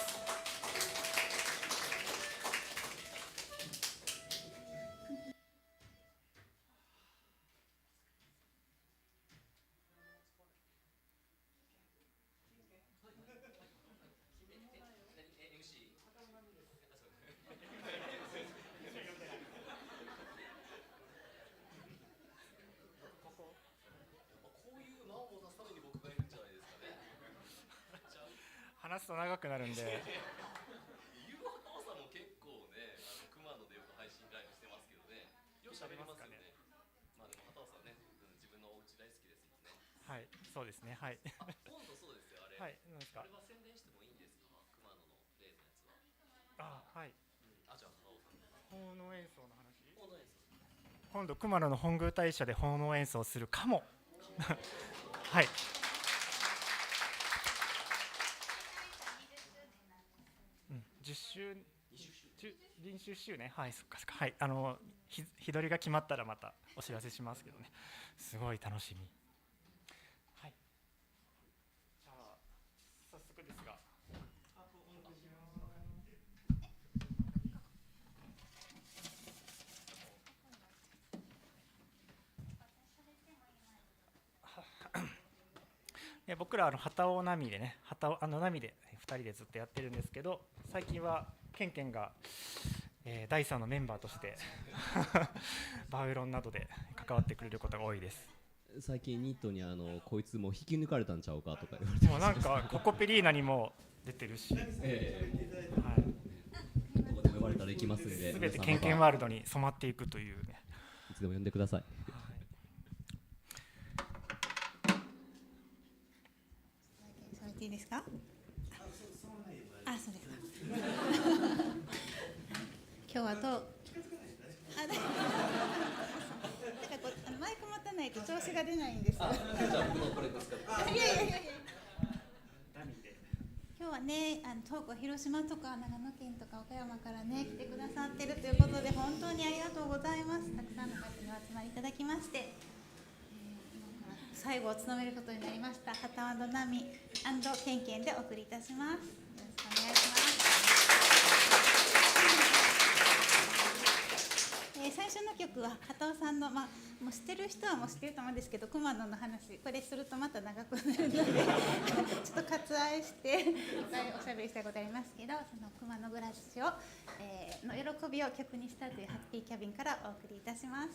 話すと長くなるんで。ゆうはたわさんも結構ね、熊野でよく配信ライブしてますけどね。よく喋りますよね。まあでもはたわさんね、自分のお家大好きですもんね。はい、そうですね。はい。今度そうですよあれ。はい、なんですか。あれは宣伝してもいいんですか。熊野の例のやつは。あ、はい。あ、じゃあはたわさん。奉納演奏の話。奉納演奏。今度熊野の本宮大社で奉納演奏するかも。はい。10周臨終周年、はい、そっかそっか、はい、日取りが決まったらまたお知らせしますけどね、すごい楽しみ。はい、じゃあ早速ですが、僕ら旗尾波でね、波で2人でずっとやってるんですけど、最近はケンケンが、第3のメンバーとしてバウロンなどで関わってくれることが多いです。最近ニットにこいつもう引き抜かれたんちゃうかとか言われてもうなんかココペリーナにも出てるし、はい、どこでも呼ばれたら行きますんで、全てケンケンワールドに染まっていくというね。いつでも呼んでください。いいですか？あ、そうですか。今日はマイク持たないと調子が出ないんです。いやいやいや。今日はね、東京、広島とか長野県とか岡山からね来てくださってるということで本当にありがとうございます。たくさんの方にお集まりいただきまして。最後を務めることになりました旗ワンドナミ&ケンケンでお送りいたします。よろしくお願いします。最初の曲は旗尾さんの、もう知ってる人はもう知ってると思うんですけど、熊野の話、これするとまた長くなるのでちょっと割愛しておしゃべりしたいことありますけど、その熊野暮らしを、の喜びを曲にしたというハッピーキャビンからお送りいたします。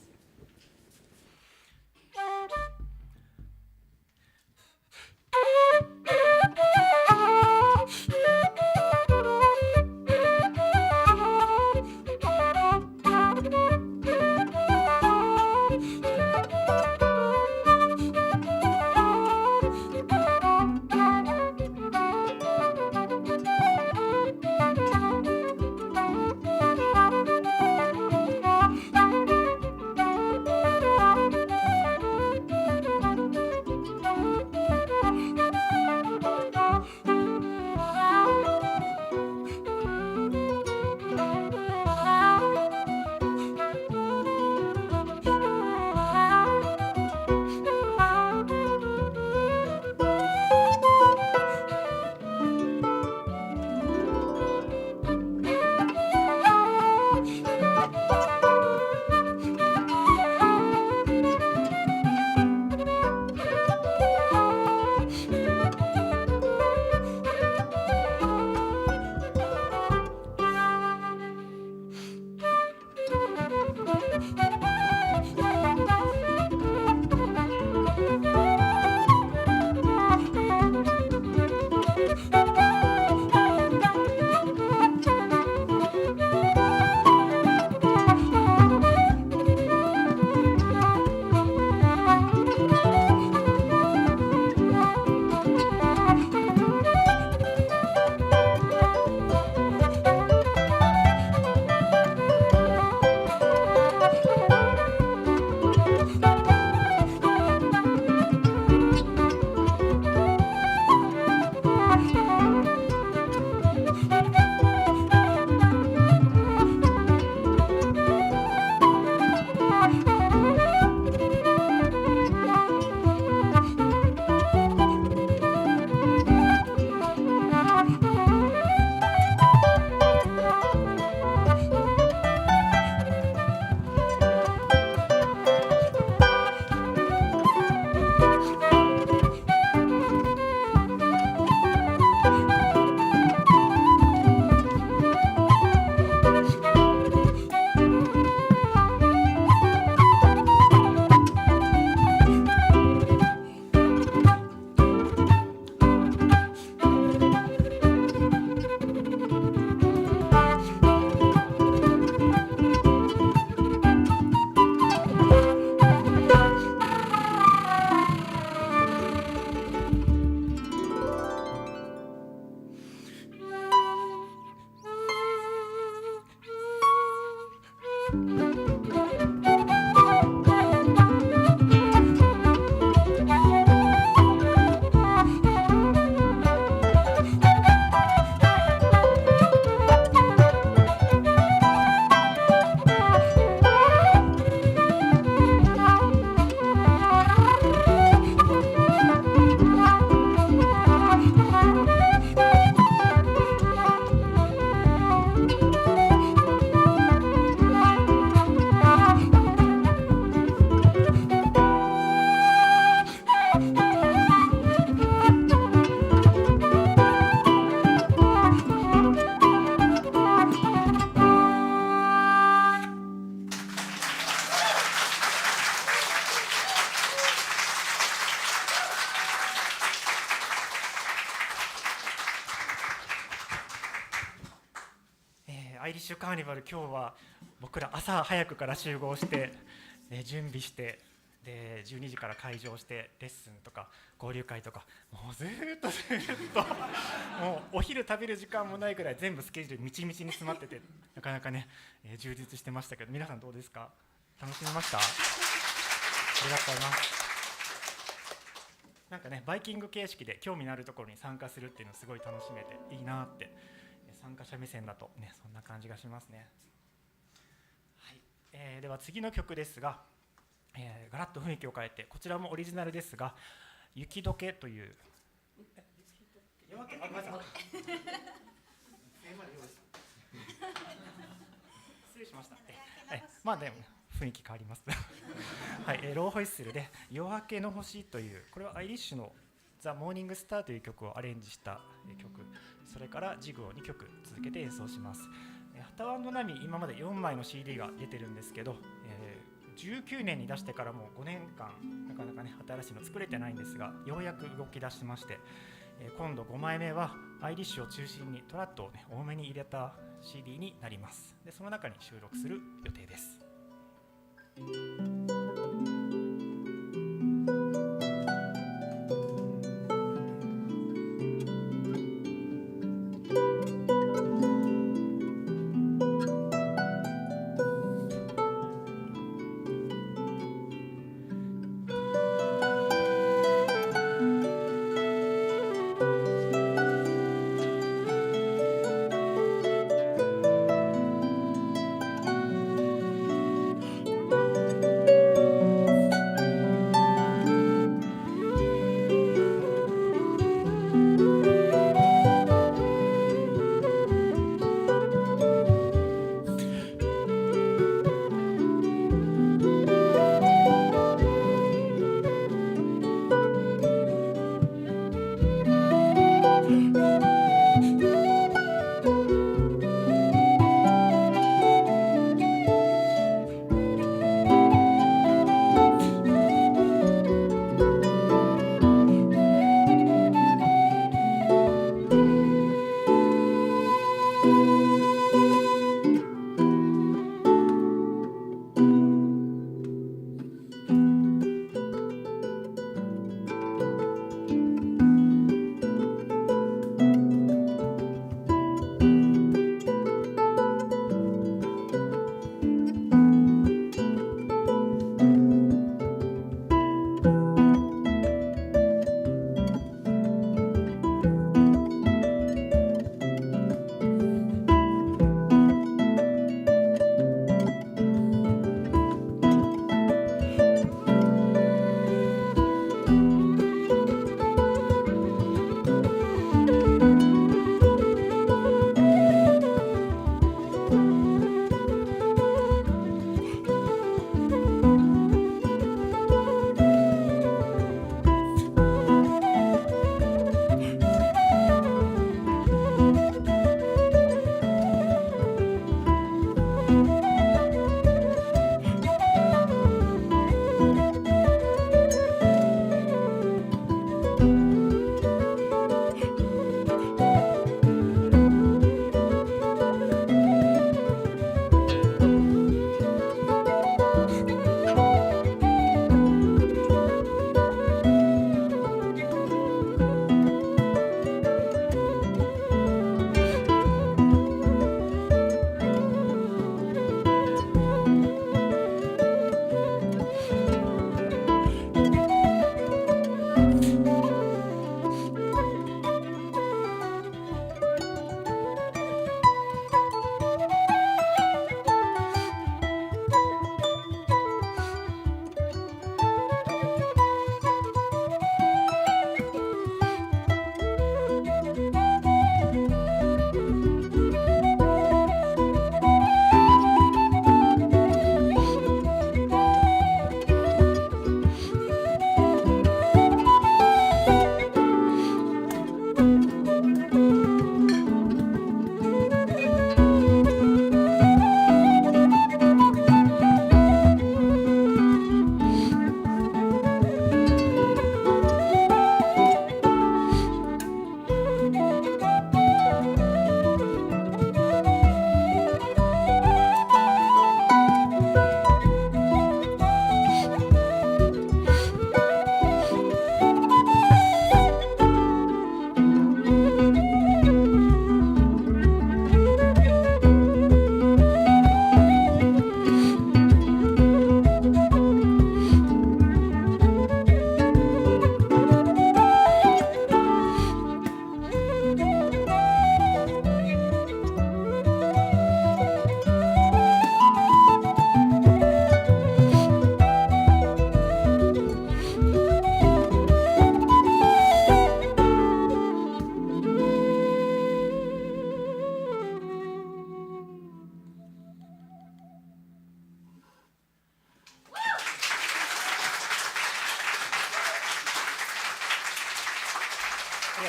アイリッシュカーニバル、今日は僕ら朝早くから集合して、準備して、で12時から会場してレッスンとか交流会とか、もうずっともうお昼食べる時間もないくらい全部スケジュールみちみちに詰まってて、なかなかね、充実してましたけど、皆さんどうですか？楽しめました？ありがとうございます。なんかね、バイキング形式で興味のあるところに参加するっていうのすごい楽しめていいなって、参加者目線だとね、そんな感じがしますね。はい、では次の曲ですが、ガラッと雰囲気を変えて、こちらもオリジナルですが、雪解けという、失礼しました。まあでも雰囲気変わりますはい、ローホイッスルで夜明けの星という、これはアイリッシュのザ・モーニングスターという曲をアレンジした曲、それからジグを2曲続けて演奏します。旗ワンドナミ、今まで4枚の CD が出てるんですけど、19年に出してからもう5年間なかなかね新しいの作れてないんですが、ようやく動き出しまして、今度5枚目はアイリッシュを中心にトラットを、ね、多めに入れた CD になります。でその中に収録する予定です。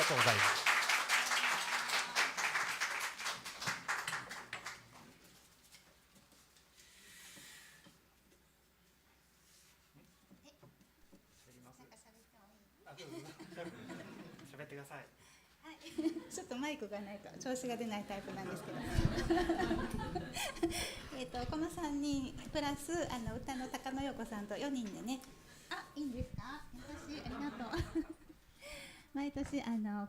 とうございます。喋ってください。ちょっとマイクがないと調子が出ないタイプなんですけどこの3人プラス歌の高野陽子さんと4人でね、いいんですか、優しい、ありがとう毎年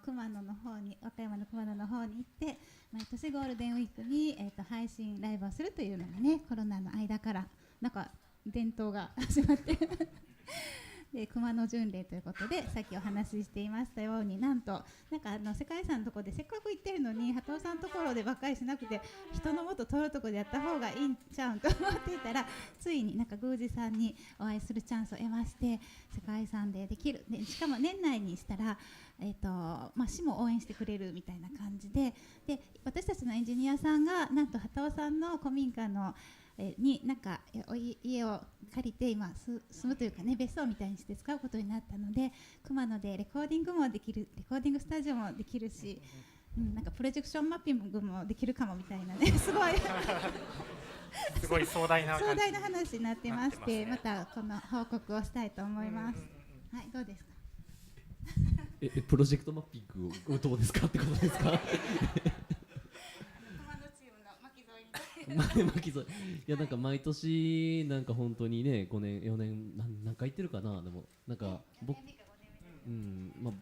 熊野の方に、和歌山の熊野の方に行って毎年ゴールデンウィークに、配信ライブをするというのがね、コロナの間からなんか伝統が始まってで熊野巡礼ということで、さっきお話ししていましたように、なんと世界遺産のところでせっかく行ってるのに、鳩尾さんのところでばっかりしなくて、人のもっと通るところでやった方がいいんちゃうんと思っていたら、ついに宮司さんにお会いするチャンスを得まして、世界遺産でできる、でしかも年内にしたら、市も応援してくれるみたいな感じで、私たちのエンジニアさんがなんと鳩尾さんの古民家のに家を借りて今住むというかね、別荘みたいにして使うことになったので、熊野でレコーディングもできる、レコーディングスタジオもできるし、プロジェクションマッピングもできるかもみたいなねすごい壮大な話になってまして、またこの報告をしたいと思います。はい、どうですかプロジェクトマッピングをどうですかってことですか巻き添え、いやなんか毎年なんか本当にね、5年4年何回行ってるかな。でもなんか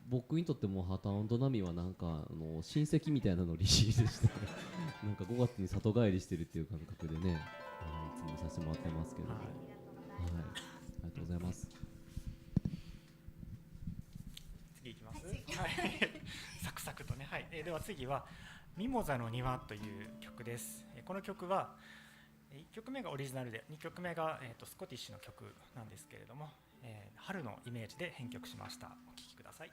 僕にとってもハタオンとナミはなんか親戚みたいなノリでしたなんか5月に里帰りしてるっていう感覚でね、いつもさせてもらってますけど、はい、ありがとうございます。次いきます。サクサクとね。はい。では次はミモザの庭という曲です。この曲は1曲目がオリジナルで、2曲目が、スコティッシュの曲なんですけれども、春のイメージで編曲しました。お聴きください。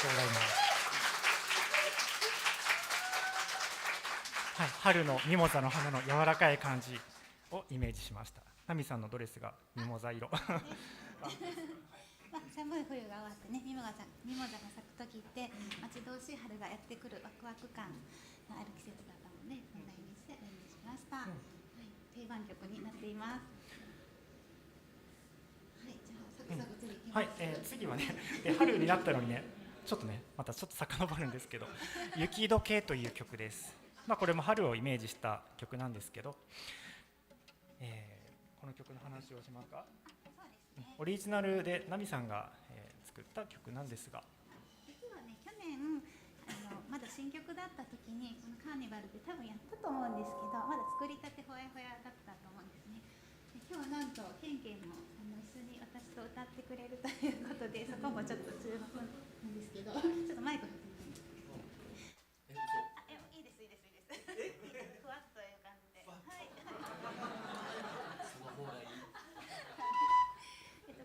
とうございます。はい、春のミモザの花の柔らかい感じをイメージしました。ナミさんのドレスがミモザ色。寒い冬が終わってね、ミモザが咲く時って待ち遠しい春がやってくるワクワク感のある季節だったので、こんなイメージでアレンジしました。はい、定番曲になっています。はい、じゃあサクサク次いきます。はい、次はね、春になったのにね、ちょっとね、またちょっと遡るんですけど、雪解けという曲です。これも春をイメージした曲なんですけど、この曲の話をしますか。オリジナルでナミさんが、作った曲なんですが、実はね、去年まだ新曲だった時にこのカーニバルで多分やったと思うんですけど、まだ作りたてほやほやだったと思うんですね。で今日なんとケンケンも一緒に私と歌ってくれるということで、そこもちょっと注目なんですけど、ちょっとマイク振ってみていいですいいですいいですふわっという感じで、はい、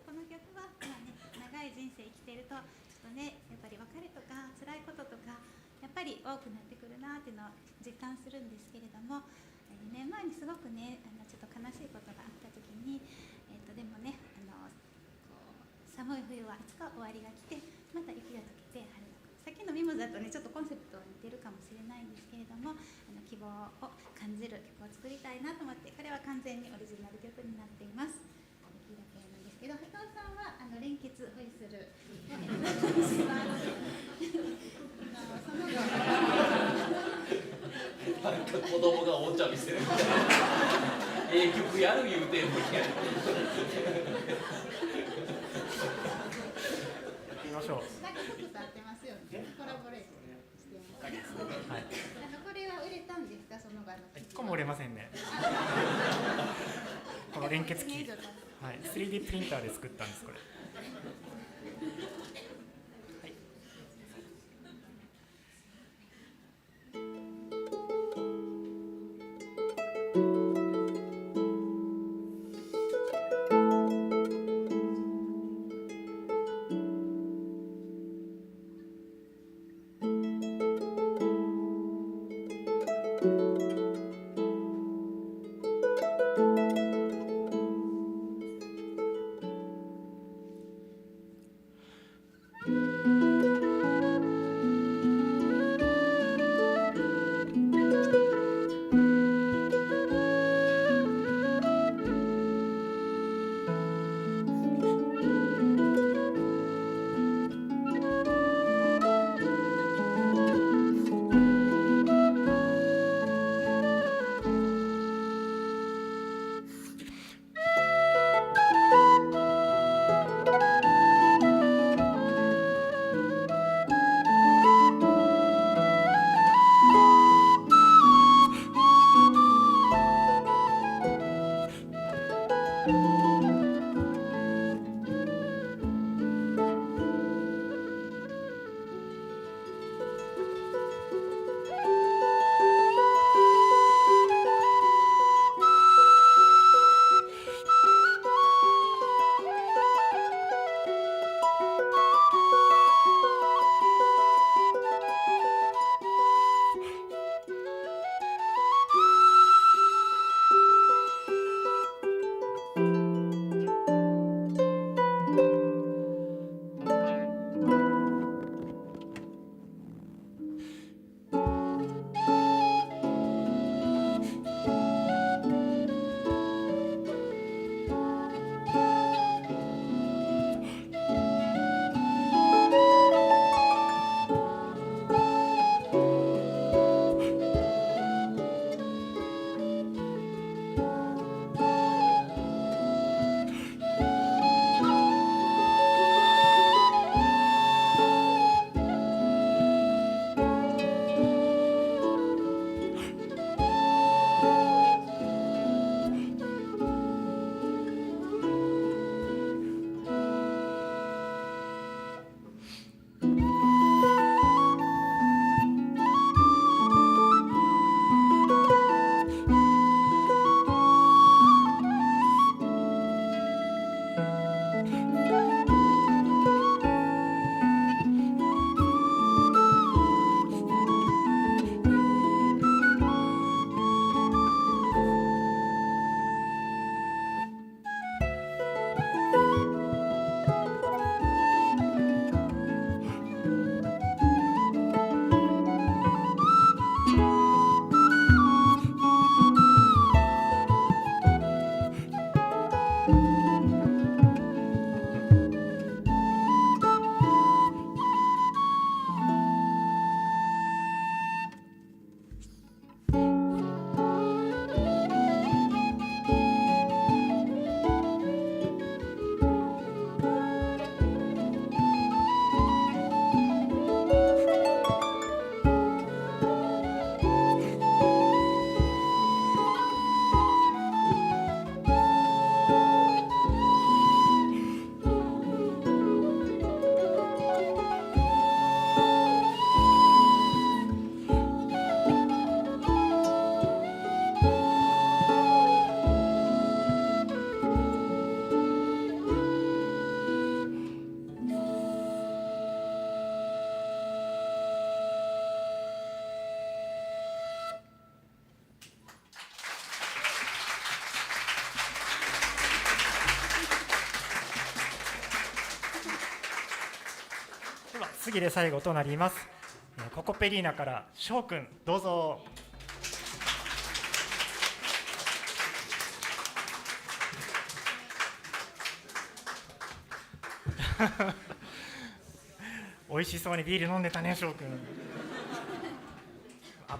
この曲は、長い人生生きているとちょっとね、やっぱり別れとか辛いこととかやっぱり多くなってくるなっていうのを実感するんですけれども、2年前にすごくね、ちょっと悲しいことがあった時に、でもね、寒い冬はいつか終わりが来て、また雪が溶けて春が来る。さっきのミモザとね、ちょっとコンセプトは似てるかもしれないんですけれども、希望を感じる曲を作りたいなと思って、これは完全にオリジナル曲になっています。雪だけなんですけど、伊藤さんは連結ホイッスルします。なんか子供がお茶見せるみたいな。曲やる言うてんのに。やってみましょう。なんか服と合ってますよね。コラボレーションしてます。はい、これは売れたんですか、その場の。1個も売れませんね。この連結機、はい、3D プリンターで作ったんです、これ。次で最後となります。ココペリーナから翔くんどうぞ。美味しそうにビール飲んでたね、翔くん。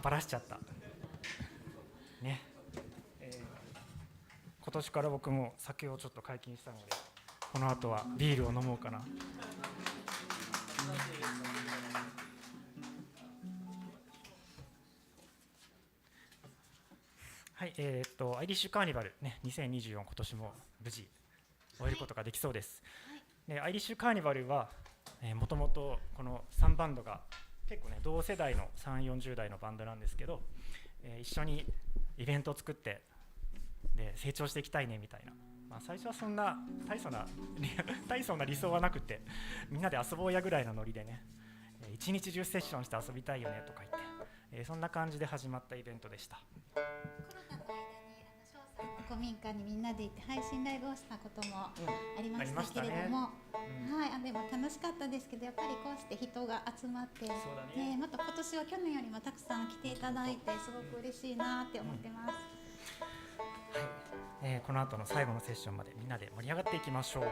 バラしちゃったね。今年から僕も酒をちょっと解禁したので、この後はビールを飲もうかな。はい、アイリッシュカーニバルね、2024今年も無事終えることができそうです。でアイリッシュカーニバルはもともとこの3バンドが結構ね同世代の3、40代のバンドなんですけど、一緒にイベントを作ってで成長していきたいねみたいな、最初はそんな大層な理想はなくて、みんなで遊ぼうやぐらいのノリでね、一日中セッションして遊びたいよねとか言って、そんな感じで始まったイベントでした。コロナの間に翔さんの古民家にみんなで行って配信ライブをしたこともありましたけれども、でも楽しかったですけど、やっぱりこうして人が集まって、また今年は去年よりもたくさん来ていただいてすごく嬉しいなって思ってます。この後の最後のセッションまでみんなで盛り上がっていきましょう。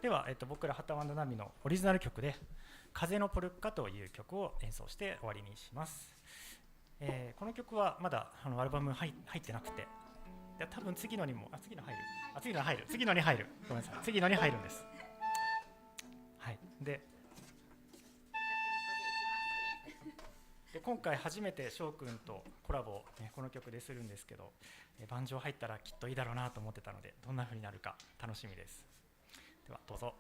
では、僕らハタワンダナミのオリジナル曲で風のポルッカという曲を演奏して終わりにします。この曲はまだアルバム入ってなくて、多分次のに入るごめんなさい、次のに入るんです。はい、で今回初めて翔くんとコラボを、この曲でするんですけど、バンジョー入ったらきっといいだろうなと思ってたので、どんな風になるか楽しみです。ではどうぞ。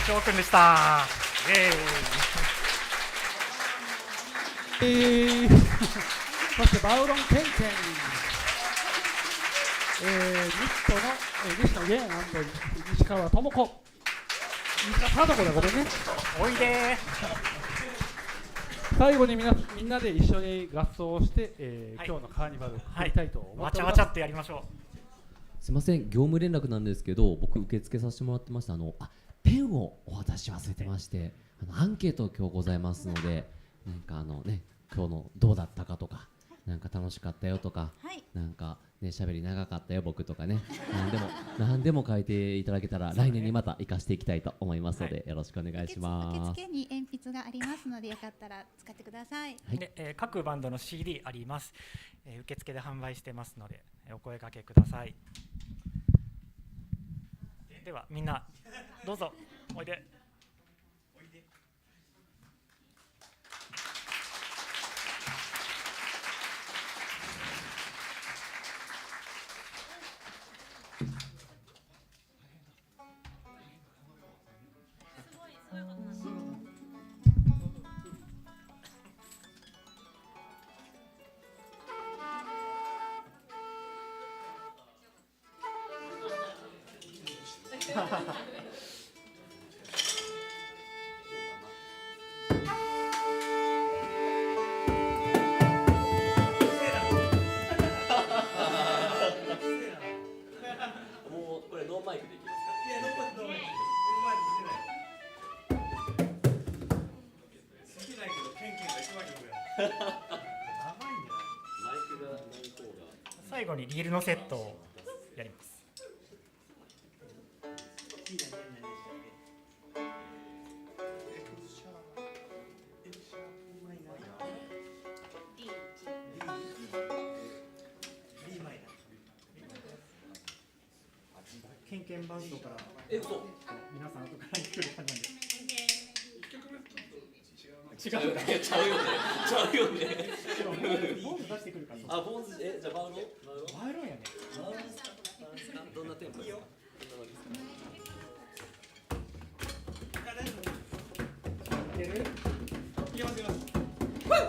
翔くんでした。そしてバウロンケンケン、ニットの西野源西川智子、西川貞子だ、ごめんね。おいで最後にみんなで一緒に合奏して、今日のカーニバルやりたいと思っております。わちゃわちゃってやりましょう。すいません、業務連絡なんですけど、僕受付させてもらってましたペンをお渡し忘れてまして、アンケート今日ございますので、なんか今日のどうだったかとか、なんか楽しかったよとか、はい、なんかね喋り長かったよ僕とかね、何でも書いていただけたら来年にまた活かしていきたいと思いますので、よろしくお願いします。受付に鉛筆がありますので、よかったら使ってください。で、各バンドの CD あります。受付で販売してますので、お声掛けください。ではみんなどうぞおいで。もうこれノーマイクでいきますか。いや、ノーマイク、ノーマイク。好きないけど、ケンケンが一番いいぐらい。長いんじゃない？マイクがない方が。最後にリールのセットをやります。ケンケンバンドから嘘。皆さん後から来る感じなんで。違うよね。ちゃうよね。ボーンズ出してくるから。あ、ボーンズ、じゃあバウロンやね。どんなテンポですか。いけます。はい、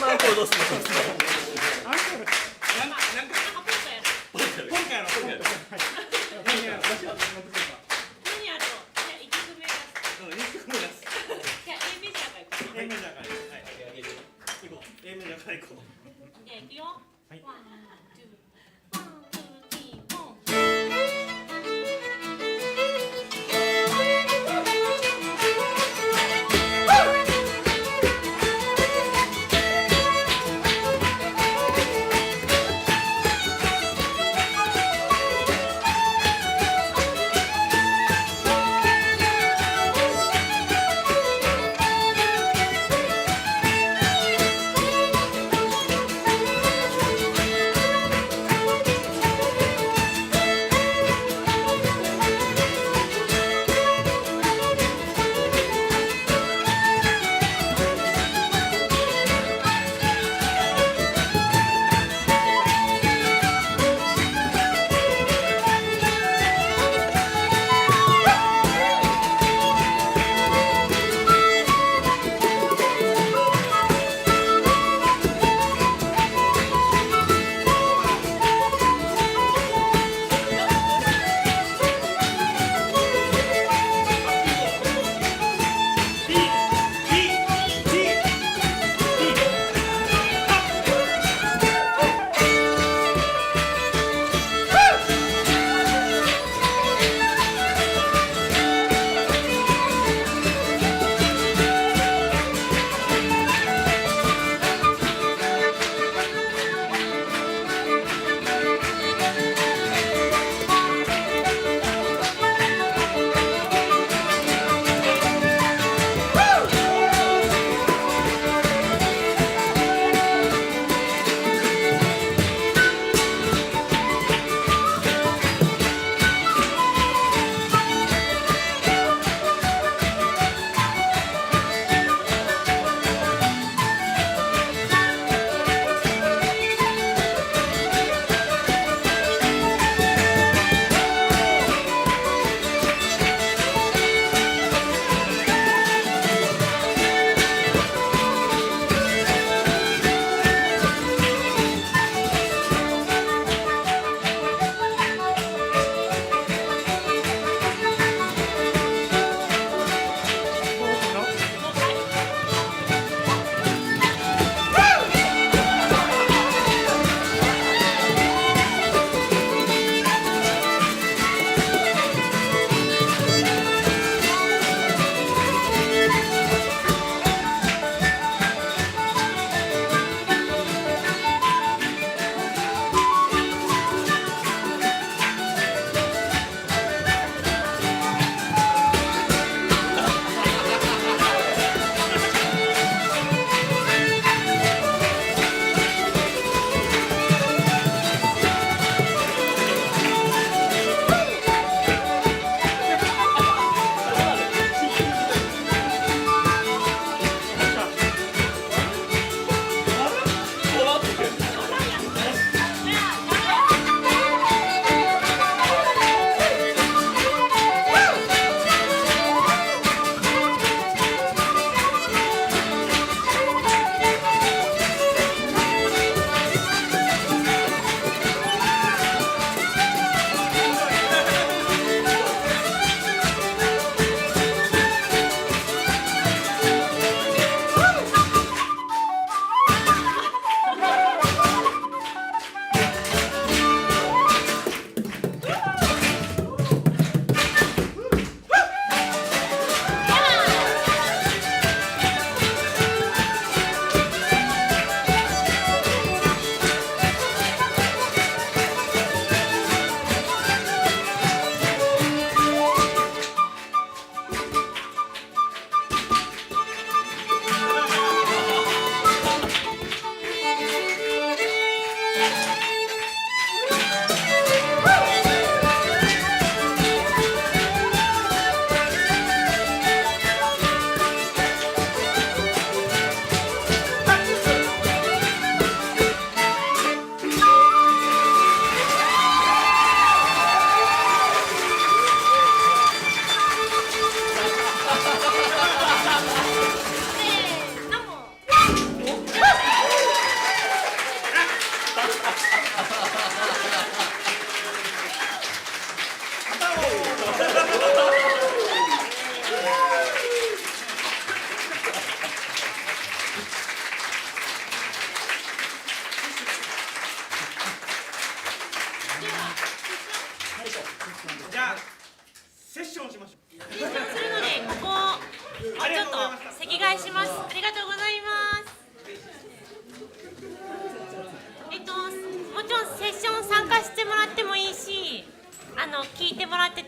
のアンコールどうするの？アンコール。ポンカやろポンカやろ。何やろ。うん、一曲目出す。A メジャーから。はい。行こう。A メジャーから行こう。「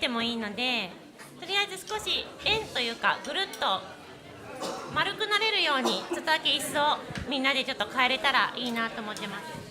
てもいいので、とりあえず少し円というかぐるっと丸くなれるようにちょっとだけ椅子をみんなでちょっと変えれたらいいなと思ってます。